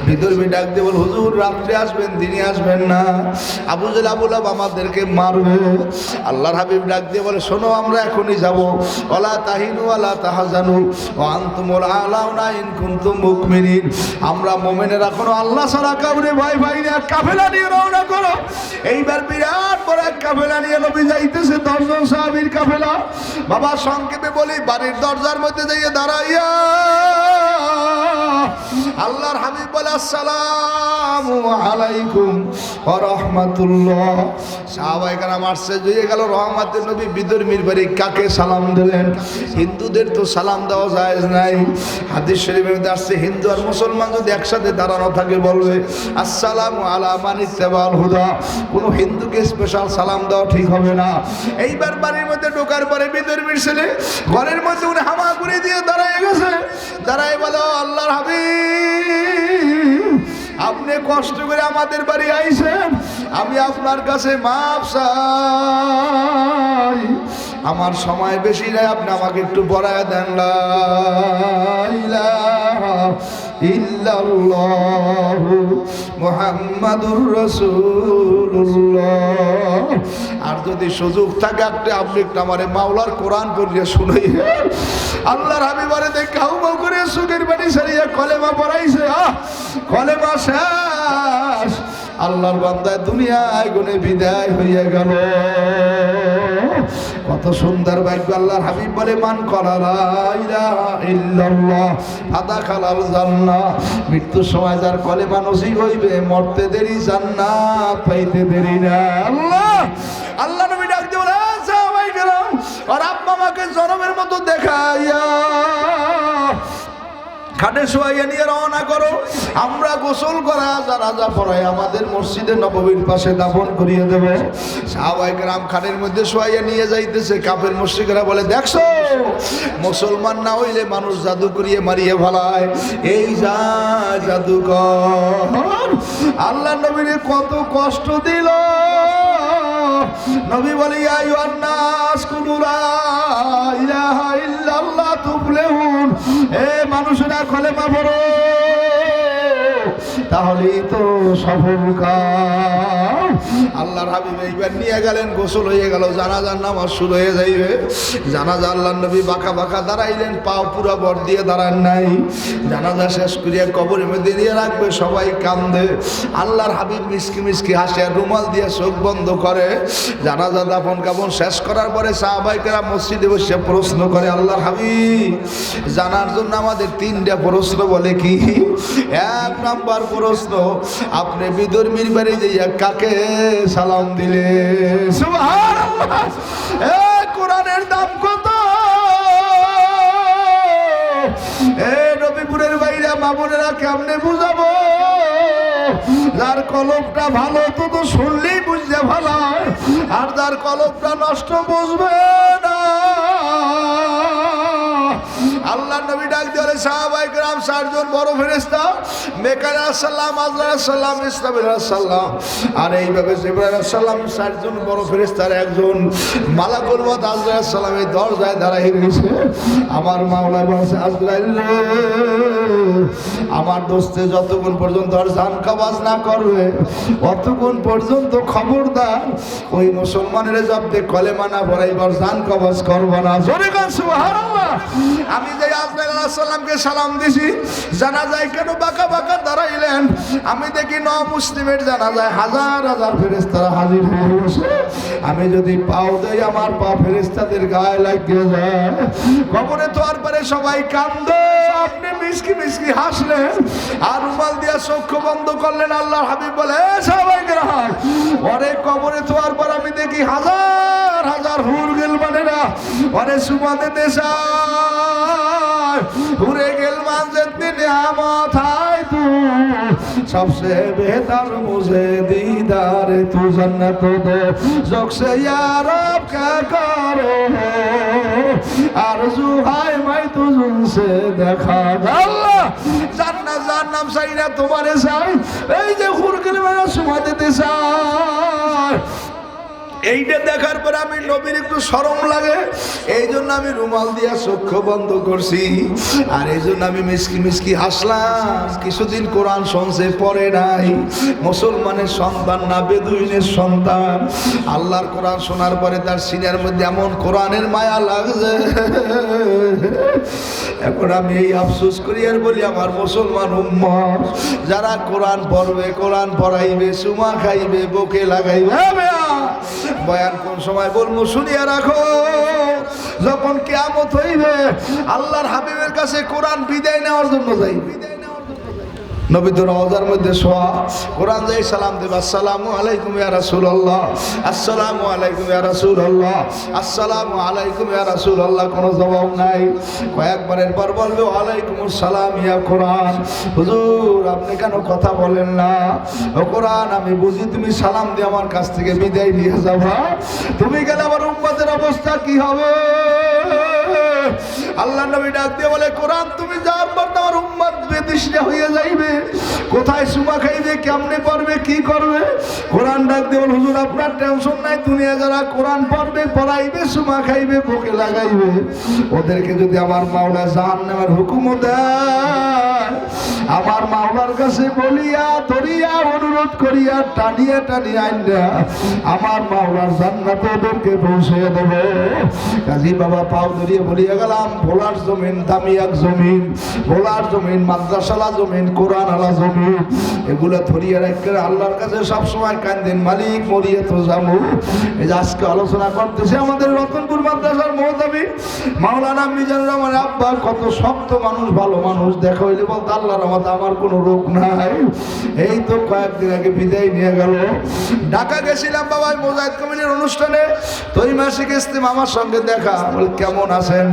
বিধর্মী ডাক দিয়ে বল হুজুর রাত্রে আসবেন, দিনে আসবেন না, আবু জেহেল আবু লাহাব আমাদেরকে মারবে। আল্লাহর হাবিব ডাক দিয়ে বলে শোনো আমরা এখনই যাব। ওয়ালা তাহিনু ওয়ালা তাহজানু ওয়া আনতুমুল আ'লাউনা ইন কুনতুম মুমিনিন। আমরা মুমিনেরা কোনো আল্লাহ ছাড়া কাউরে ভয় পাই না, কাফেলা নিয়ে রওনা করো। এইবার বিরাট বড় এক কাফেলা নিয়ে নবী যাইতেছে, 10 জন সাহাবীর কাফেলা। বাবা সংক্ষেপে বলি, বাড়ির দরজার মধ্যে যাইয়ে দাঁড়াইয়া আল্লাহর হাবিব বলে, আসসালামু আলাইকুম ওয়া রাহমাতুল্লাহ। সাহাবায়ে কেরাম আশ্চর্য হয়ে গেল, রহমতের নবী বিধর্মীর বাড়ি কাকে সালাম দিলেন? হিন্দুদের তো সালাম দেওয়া জায়েজ নাই। হাদিস শরীফের মধ্যে আসছে, হিন্দু আর মুসলমান যদি একসাথে দাঁড়ানো থাকে বলবে আসসালামু আলা মান ইত্তাবাল হুদা। কোনো হিন্দুকে স্পেশাল সালাম দেওয়া ঠিক হবে না। এইবার বাড়ির মধ্যে ঢোকার পরে বিধর্মীর ছেলে ঘরের মধ্যে উনি হামাগুড়ি দিয়ে দাঁড়ায় গেছে। দাঁড়ায় বলো, আল্লাহর হাবিব, আপনি কষ্ট করে আমাদের বাড়ি আইছেন, আমি আপনার কাছে মাপ চাই। আমার সময় বেশি নাই, আপনি আমাকে একটু বড়ায় দেন। লা ইলাহা ইল্লাল্লাহু মুহাম্মাদুর রাসূলুল্লাহ। আর যদি সুযোগ থাকে আপনি একটু আমারে মাওলার কোরআন পড়িয়ে শুনাইবেন। আল্লাহর হাবিবারে দেখে হাউ মাউ করে সুখের বাড়ি সারিয়া কলেমা পড়াইছে। কলেমা শেষ, আল্লাহর বান্দায় দুনিয়ায় গুনে বিদায় হইয়া গেল। কত সুন্দর ভাগ্য। আল্লাহর হাবিব বলে, মান ক্বালা লা ইলাহা ইল্লাল্লাহ ফাদাখালাল জান্নাহ। মৃত্যুর সময় যার কলেমা নসিব হইবে, মরতে দেরি জান্নাত পাইতে দেরি না। আল্লাহ নবী ডাক দিয়ে বলে, সাহাবায়ে কেরাম, আর আব্বা আমাকে জনমের মতো দেখাইয়া খাটে শোয়াইয়া নিয়ে রওনা করো। আমরা গোসল করা জানাজা পড়াই আমাদের মসজিদে নববীর পাশে দাফন করিয়ে দেব। সাহাবায়ে কেরাম খাটের মধ্যে শোয়াইয়া নিয়ে যাইতেছে। কাফের মুশরিকরা বলে, দেখছো মুসলমান না হইলে মানুষ জাদু করিয়ে মারিয়ে ফেলায়, এই যা জাদুকর। আল্লাহ নবীরে কত কষ্ট দিল। নবী বলে, ইয়া আইয়ুহান নাস কুলু লা ইলাহা ইল্লাল্লাহ তুফলিহুন। এ মানুষেরা কলেমা পড়ো, তাহলেই তো সফল কাম। আল্লাহর হাবিব এইবার নিয়ে গেলেন, গোসল হয়ে গেল, জানাজার নামাজ শুরু হয়ে যাইবে। জানাজা আল্লাহর নবী বাঁকা বাঁকা দাঁড়াইলেন, পাও পুরা বর দিয়ে দাঁড়ান নাই। জানাজা শেষ করিয়া কবরের মধ্যে দিয়ে রাখবে, সবাই কান্দে। আল্লাহর হাবিব মিসকি মিসকি হাসে আর রুমাল দিয়ে চোখ বন্ধ করে। জানাজা দাফন কাফন শেষ করার পরে সাহাবায়ে কেরাম মসজিদে বসে প্রশ্ন করে, আল্লাহর হাবিব, জানার জন্য আমাদের 3টা প্রশ্ন। বলে কি? 1 নাম্বার প্রশ্ন, আপনি বিধর্মীর বাড়ি যাইয়া কাকে সালাম দিলে? সুবহানাল্লাহ। এ কোরআনের দাম কত! এ নবীপুরের বাইরা মা বোনেরা কেমনে বুঝাবো? যার কলমটা ভালো তো শুনলেই বুঝতে ভালো, আর যার কলমটা নষ্ট বুঝবে না। আল্লাহ নবী ডাক দিয়ে বলে, সাহাবায়ে কেরাম 4 জন বড় ফেরেশতা, মেকাইল আলাইহিস সালাম, আজরাইল আলাইহিস সালাম, ইসরাফিল আলাইহিস সালাম, আর এইভাবে জিবরাইল আলাইহিস সালাম 4 জন বড় ফেরেশতার একজন মালাকুল মউত আজরাইল আলাইহিস সালাম এই দরজায় দাঁড়ায় রয়েছে। আমার মাওলা বলছে, আজরাইল আমার দোস্তে যতক্ষণ পর্যন্ত আর জান কবজ না করবে অতক্ষণ পর্যন্ত খবরদার ওই মুসলমানের জব্দে কলেমা না পড়াইবার জান কবজ করব না। জোরে গান সুবহানাল্লাহ। আমি যে আজরাইল আলাইহিস সালামকে সালাম দিছি, জানাজায় কেন বাঁকা বাঁকা দাঁড়াইলেন? আমি দেখি মুসলিমের জানাজায় হাজার হাজার ফেরেশতারা হাজির হয়ে গেছে। আমি যদি পাও দেই, আমার পা ফেরেশতাদের গায়ে লাগিয়ে যায়। কবরে তো আর পরে সবাই কান্দে, আপনি মিসকি মিসকি হাসলেন আর রুমাল দিয়া চক্ষু বন্ধ করলেন। আল্লাহর হাবিব বলে, সাহাবায়ে কেরাম, ওরে কবরে তো আর পর আমি দেখি হাজার হাজার হুর গেলমানেরা ওরে সুমাতে দেশা হুরে গেলমান যেতে নিয়ামত হায় তু सबसे बेहतर मुझे दीदार तू जन्नत दे जोकसे यार अब क्या करो आरज़ू है मैं तुझसे देखा अल्लाह জান্নাত জান্নাম চাই না তোমারে চাই এই যে হুরগুলো মানে সুমা দিতে চাই এইটা দেখার পর আমি নবীর একটু শরম লাগে এই জন্য আমি রুমাল দিয়া চক্ষু বন্ধ করছি আর এই জন্য আমি মিসকি মিসকি হাসলাম কিছুদিন কোরআন শুনছে পড়ে নাই মুসলমানের সন্তান না বেদুইনের সন্তান আল্লাহর কোরআন শোনার পরে তার সিনার মধ্যে এমন কোরআনের মায়া লাগছে এখন আমি এই আফসোস করি আর বলি আমার মুসলমান উম্মত যারা কোরআন পড়বে কোরআন পড়াইবে সুমা খাইবে বুকে লাগাইবে বয়ান কোন সময় বলবো শুনিয়া রাখো। যখন কিয়ামত হইবে আল্লাহর হাবিবের কাছে কোরআন বিদায় নেওয়ার জন্য যাইবে, নবী তো রওজার মধ্যে শোয়া, কোরআন যাই সালাম দেবে, আসসালামু আলাইকুম ইয়া রাসূলুল্লাহ, আসসালামু আলাইকুম ইয়া রাসূলুল্লাহ, আসসালামু আলাইকুম ইয়া রাসূলুল্লাহ, কোনো জবাব নাই। কয়েকবারের পর বলবে ওয়ালাইকুমুস সালাম ইয়া কোরআন। হুজুর আপনি কেন কথা বলেন না? ও কোরআন আমি বুঝি তুমি সালাম দিয়ে আমার কাছ থেকে বিদায় নিয়ে যাবা, তুমি গেলে আমার উম্মতের অবস্থা কি হবে? আল্লাহ নবী ডাক দিয়ে বলে কোরআন তুমি যাওয়ার পর তোমার উম্মত বেদিশা হয়ে যাইবে, কোথায় সুমা খাইবে, কেমনে পড়বে, কি করবে? কোরআন ডাক দিয়ে বলে হুজুর আপনার টেনশন নাই, দুনিয়া যারা কোরআন পড়বে পড়াইবে সুমা খাইবে বুকে লাগাইবে, ওদেরকে যদি আমার মাওলা জাহান্নামের হুকুম দেয়, আমার মাওলার কাছে বলিয়া ধরিয়া অনুরোধ করিয়া টানিয়া টানিয়া আইনা আমার মাওলার জান্নাতে ওদেরকে পৌঁছে দেবে। কাজী বাবা পাও ধরিয়ে বলিয়া গেলাম ভোলার জমিন দামি এক জমিন, ভোলার জমিন মাদ্রাসালা জমিন কোরআন আলা জমিন, এগুলো ধরিয়ে রেখে আল্লাহর কাছে সবসময় কান্দেন মালিক মরিয়ে তো যাবো। এই যে আজকে আলোচনা করতেছে আমাদের রতনপুর মাদ্রাসার মহতাবি মাওলানা মিজানুর রহমান আব্বা, কত শক্ত মানুষ, ভালো মানুষ, দেখা হইলে বলতো আল্লাহর রহমতে আমার কোনো রোগ নাই। এই তো কয়েকদিন আগে বিদায় নিয়ে গেল। ঢাকা গেছিলাম বাবা মোজাহিদ কমিটির অনুষ্ঠানে, তৈ মাসিক ইস্তেমা আমার সঙ্গে দেখা, বলে কেমন আছেন?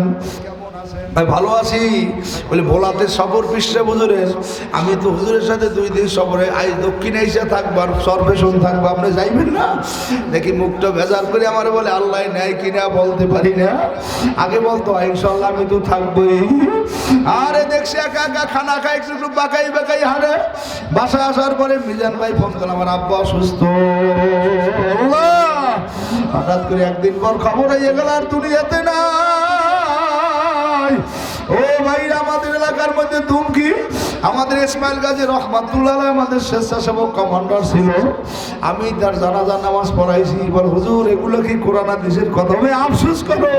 ভাই ভালো আছি। বলে ভোলাতে সফর পৃষ্ঠে হুজুরের, আমি তো হুজুরের সাথে 2 দিন সফরে আই দক্ষিণ এশিয়া থাকবো আর সর্বেশন থাকবো, আপনি যাইবেন না? দেখি মুখটা বেজার করে আমার বলে আল্লাহ নেয় কিনা বলতে পারি না, আগে বলতো ইনশাল্লাহ আমি তো থাকবোই। আরে দেখছি একা একা খানা খাই একটু বাঁকাই বাঁকাই হারে। বাসায় আসার পরে মিজান ভাই ফোন করলাম আমার আব্বা অসুস্থ। হঠাৎ করে একদিন পর খবর হয়ে গেল আর দুনিয়াতে না। ও ভাইরা আমাদের এলাকার মধ্যে দুমকি আমাদের ইসমাইল গাজী রহমাতুল্লাহ আমাদের স্বেচ্ছাসেবক কমান্ডার ছিল, আমি তার জানাজার নামাজ পড়াইছি। এবার হুজুর এগুলো কি কোরআন হাদিসের কথা? আমি আফসোস করো,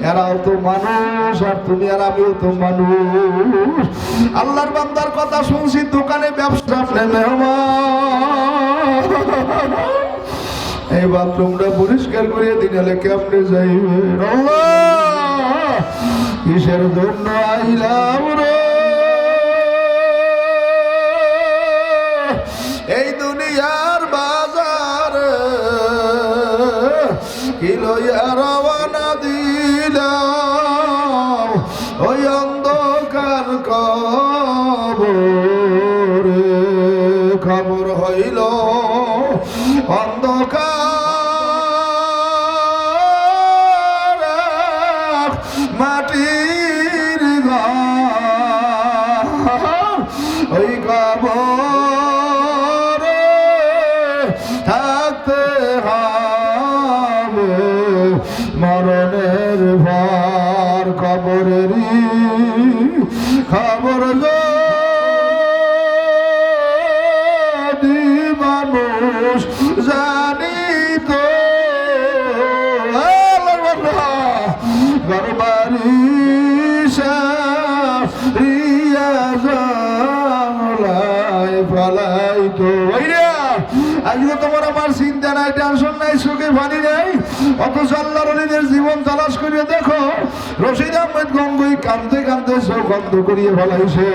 এরাও তো মানুষ আর তুমি আর আমিও তো মানুষ। আল্লাহর বান্দার কথা শুনছি দোকানে ব্যবসা মেহমান, এই বাথরুমটা পরিষ্কার করিয়ে দিনালে কেমনে যাইবে? কিসের জন্য আইলাম রে এই দুনিয়ার বাজার, কি লইয়া রওনা দিলাম ওই অন্ধকার কবরে। খবর হইল অন্ধকার মাটির ঘর, ওই কবরে থাকতে হবে মরণের ভার। কবরেরই খবর যদি মানুষ জানিত, গরবারি রিয়া জানলাই ফলাইতো। আজকে তোমার আমার চিন্তা নাই, টেনশন নাই, সুখে পানি নাই, অথচ আল্লাহর ওলিদের জীবন তালাশ করিয়ে দেখো রশিদ আহমেদ গঙ্গুই কাঁদতে কাঁদতে চোখ বন্ধ করিয়ে ফেলাইছে।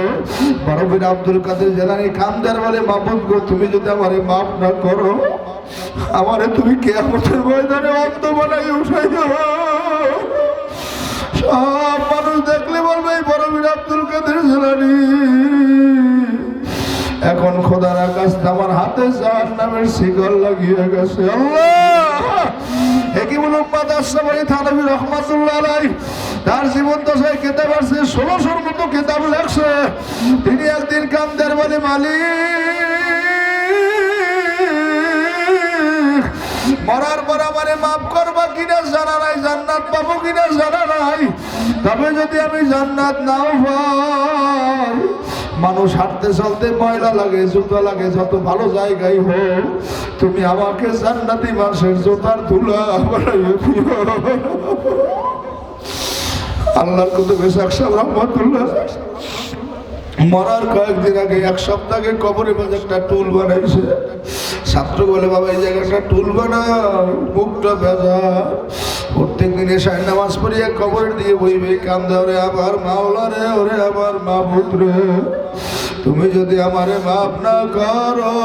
বরফির আব্দুল কাদের জেলানি কান্দার বলে মাহবুব গো তুমি যদি আমারে মাফ না করো, আমারে তুমি কিয়ামতের ময়দানে অন্ত বানাই উঠাইও। সব মানুষ দেখলে বলবে বরফির আব্দুল কাদের জেলানি। এখন খোদার আকাশ আমার হাতে জাহান্নামের শিকল লাগিয়ে গেছে। আল্লাহ হেকিমুল উম্মাত আশরাফী থানভী রাহমাতুল্লাহ আলাইহি তার জীবন দশায় কিতাব আছে 1600-র মতো কিতাব লেখছে। তিনি একদিন কান্দের বলে মালিক মরার পর আমারে মাফ করবা কিনা জানা নাই, জান্নাত পাবো কিনা জানা নাই, তবে যদি আমি জান্নাত নাও পাই, মানুষ হাঁটতে চলতে ময়লা লাগে, জুতা লাগে, যত ভালো জায়গায় হোক, তুমি আমাকে জান্নাতি মানুষের জুতার ধুলা বানাইয়ে দিও। আল্লাহর কুতুবে সাহেব রহমাতুল্লাহ মরার কয়েকদিন আগে, 1 সপ্তাহ আগে কবরের মাঝে একটা টুল বানাইছে। ছাত্র বলে বাবা এই জায়গাটা তুলবে না, মুখটা ভেজা। প্রত্যেক দিনে সাই নামাজ পড়িয়া কবরের দিয়ে বইবে কান্দে, ওরে আবার মাওলা রে, ওরে আবার মাহবুব রে, তুমি যদি আমারে মাফ না করো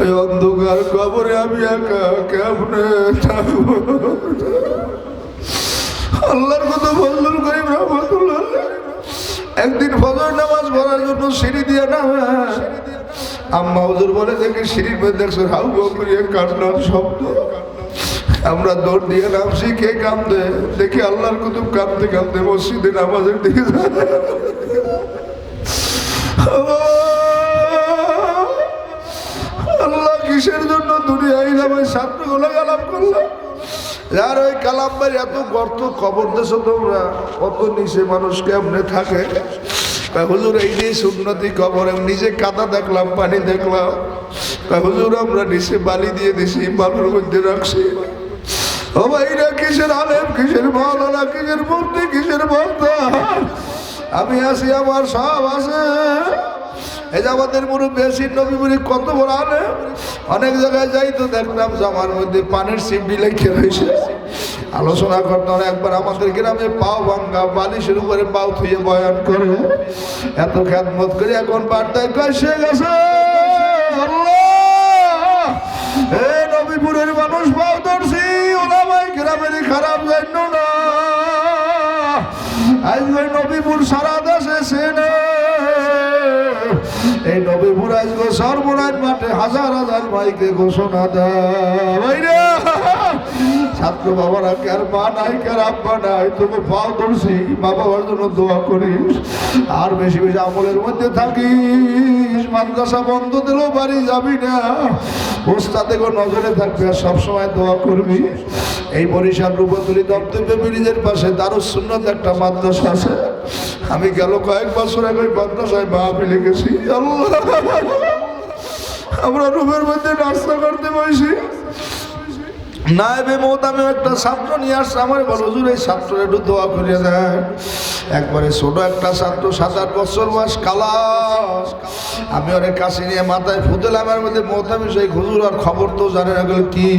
ওই অন্ধকার কবরে আমি একা কেমনে থাকবো। আল্লাহর কথা ফজলুল করিম রহমাতুল্লাহ একদিন ফজর নামাজ পড়ার জন্য সিঁড়ি দিয়ে নামে, আম্মা হুজুর বলে দেখি সিঁড়ির মধ্যে দেখছো হাউ হাউ করিয়ে কান্নার শব্দ। আমরা দৌড় দিয়ে নামছি, কে কান্দে দেখি আল্লাহর কুতুব কাঁদতে কাঁদতে মসজিদে নামাজের দিকে। আল্লাহ কিসের জন্য দুনিয়ায় এলাম, ওই ছাত্রগুলো কালাম করলাম। যার ওই কালাম বাড়ি এত গর্ত কবর দেশ তোমরা, কত নিচে মানুষ কেমনে থাকে। হুজুর এই যে সুন্নতি কবর, নিজে কাদা দেখলাম, পানি দেখলাম। হুজুর আমরা নিচে বালি দিয়ে দিছি, বালুর মধ্যে রাখছি। ও ভাইরা কিসের আলেম, কিসের মাওলানা, কিসের মুফতি, কিসের বক্তা, আমি আছি, আমার সব আছে। এই যে আমাদের মুরব্বী বেশির নবী মুড়ি কত বড় আলেম, অনেক জায়গায় যাই তো দেখলাম জামার মধ্যে পানির সিপড়ি লেখে রয়েছে। আলোচনা করতাম, একবার আমাদের গ্রামে পাও ভাঙ্গা বালিশের উপরে পাও থুয়ে বয়ান করে, এত খেদমত করে এখন বার্তায় কষে গেছে। এই নবীপুরের মানুষ পাও ধরছি, ওলামাই গ্রামেরই খারাপ জান্য না, আজ ওই নবীপুর সারা দেশে সেনে এই নবীপুর আজকে সর্বনাশ মাঠে হাজার হাজার ভাইকে ঘোষণা দেয়। ছাত্র বাবারা কার মা নাই, কার আব্বা নাই, তুমি পাও ধরছি, মা বাবার জন্য দোয়া করিস, আর বেশি বেশি আমলের মধ্যে থাকিস। মাদ্রাসা বন্ধ দিলেও বাড়ি যাবি না, ওস্তাদে নজরে থাকবি, আর সবসময় দোয়া করবি। এই বরিশাল রূপতুলি দপ্তব্য ব্রিজের পাশে দারুস সুন্নাত একটা মাদ্রাসা আছে। আমি গেল কয়েক বছর আগে ওই মাদ্রাসায় মাহফিলে গেছি। আমরা রুমের মধ্যে নাস্তা করতে বসি, নায়েবে মোহতামিম একটা ছাত্র নিয়ে আসছে। আমার বল হুজুর এই ছাত্রের একটু দোয়া করিয়ে দেন। একবারে ছোট একটা ছাত্র, 7-8 বছর বয়স, কালা। আমি ওর কাছে নিয়ে মাথায় ফুতেলাম, এর মধ্যে মোহতামিম সেই হুজুর আর খবর তো জানে না। গেল কি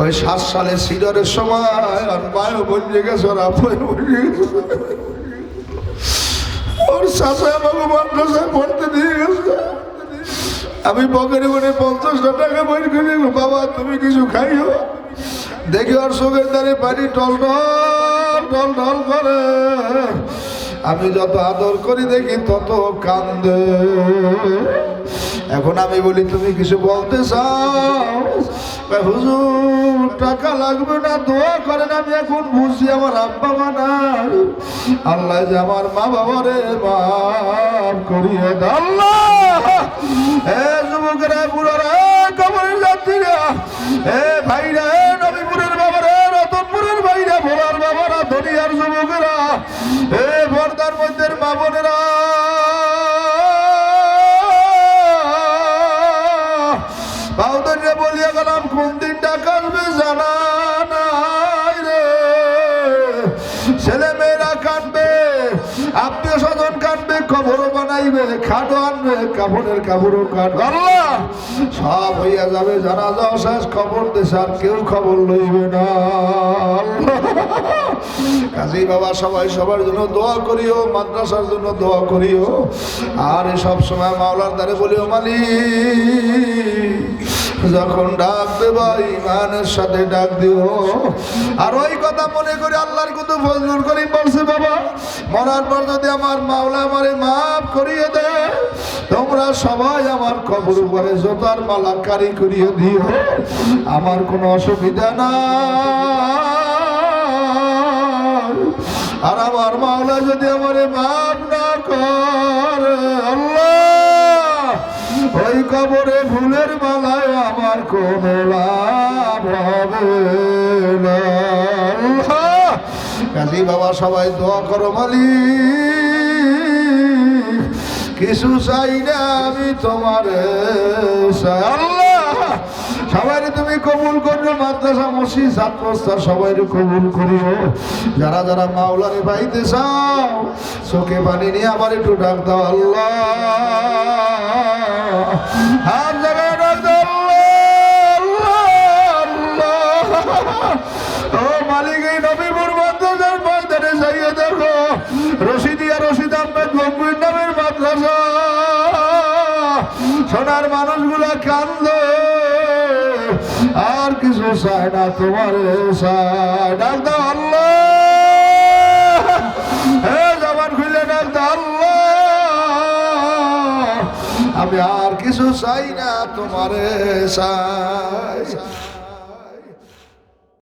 ওই 7 সালে সিডরের সময় আর মায়ও বসে গেছে, ওর আপায় বসে গেছে, ওর চাষা আমাকে মাদ্রাসায় পড়তে দিয়ে গেছে। আমি পকেটে করে 50 টাকা বই করে, বাবা তুমি কিছু খাইও। দেখি ওর চোখের দ্বারে পানি টল টল টল টল করে। আমি যত আদর করি দেখি তত কান্দে। এখন আমি বলি তুমি কিছু বলতে চাও? হুজুর টাকা লাগবে না, দোয়া করেন। আমি এখন বুঝছি আমার আব্বা মা নাই, আল্লাহ যে আমার মা বাবারে মাফ করিয়ে দাও। আল্লাহ এ যুবকেরা, বুড়ারা, কবরের যাত্রীরা, এ ভাইরা, এ নবীপুরের বাবারা, রতনপুরের ভাইরা, ভোলার বাবারা, ধনিয়ার যুবকেরা, এ পর্দার মধ্যে মা বোনেরা, বাউদরিয়া বলিয়া গেলাম, কোন দিনটা কাটবে জানা নাই রে। ছেলে মেয়েরা কাটবে, আত্মীয় স্বজন কাটবে, কবরও বানাইবে, খাটও আনবে, কাপড়ের কাপড়ও কাটবে। আল্লাহ সব হইয়া যাবে, জানা যাও শেষ, খবর দেশ আর কেউ খবর লইবে না। কাজী বাবা সবাই সবার জন্য দোয়া করিও, মাদ্রাসার জন্য দোয়া করিও, আর সব সময় মাওলার দ্বারে বলিও মালিক যখন ডাক দেবা ইমানের সাথে ডাক দিও। আর ওই কথা মনে করে আল্লাহর কত ফজলুল করিম বলছে, বাবা মরার পর যদি আমার মাওলা আমারে মাফ করিয়ে দেয়, তোমরা সবাই আমার কবর উপরে জোতার মালা কারি করিয়ে দিও, আমার কোনো অসুবিধা না। আর আমার মাওলা যদি আমারে মাফ না করে, আল্লাহ ওই কবরে ফুলের মালায় আমার কোনো লাভ হবে না। কাজী বাবা সবাই দোয়া করো মালিক, কিছু চাই না আমি তোমার। আল্লাহ সবাই তুমি কবুল করো, মাদ্রাসা মসজিদ ছাত্রস্তা সবাই কবুল করিও। যারা যারা মাওলারে পাইতে চাও চোখে পানি নিয়ে আবার একটু ডাক দাও। আল্লাহ হাত জায়গায় ডাক দাও আল্লাহ, আল্লাহ, আল্লাহ। ও মালিক, এই নবীপুর মাদ্রাসার ময়দানে যাইয়ে দেখো রশিদিয়া রশিদ আহমেদ গম্ভীর নামের মাদ্রাসা, সোনার মানুষগুলা কান্দে, আর কিছু চায় না, তোমার চায়। ডাক দাও আল্লাহ, হে জবান খুলে ডাক দাও আল্লাহ, আমি আর কিছু চাই না, তোমার চাই।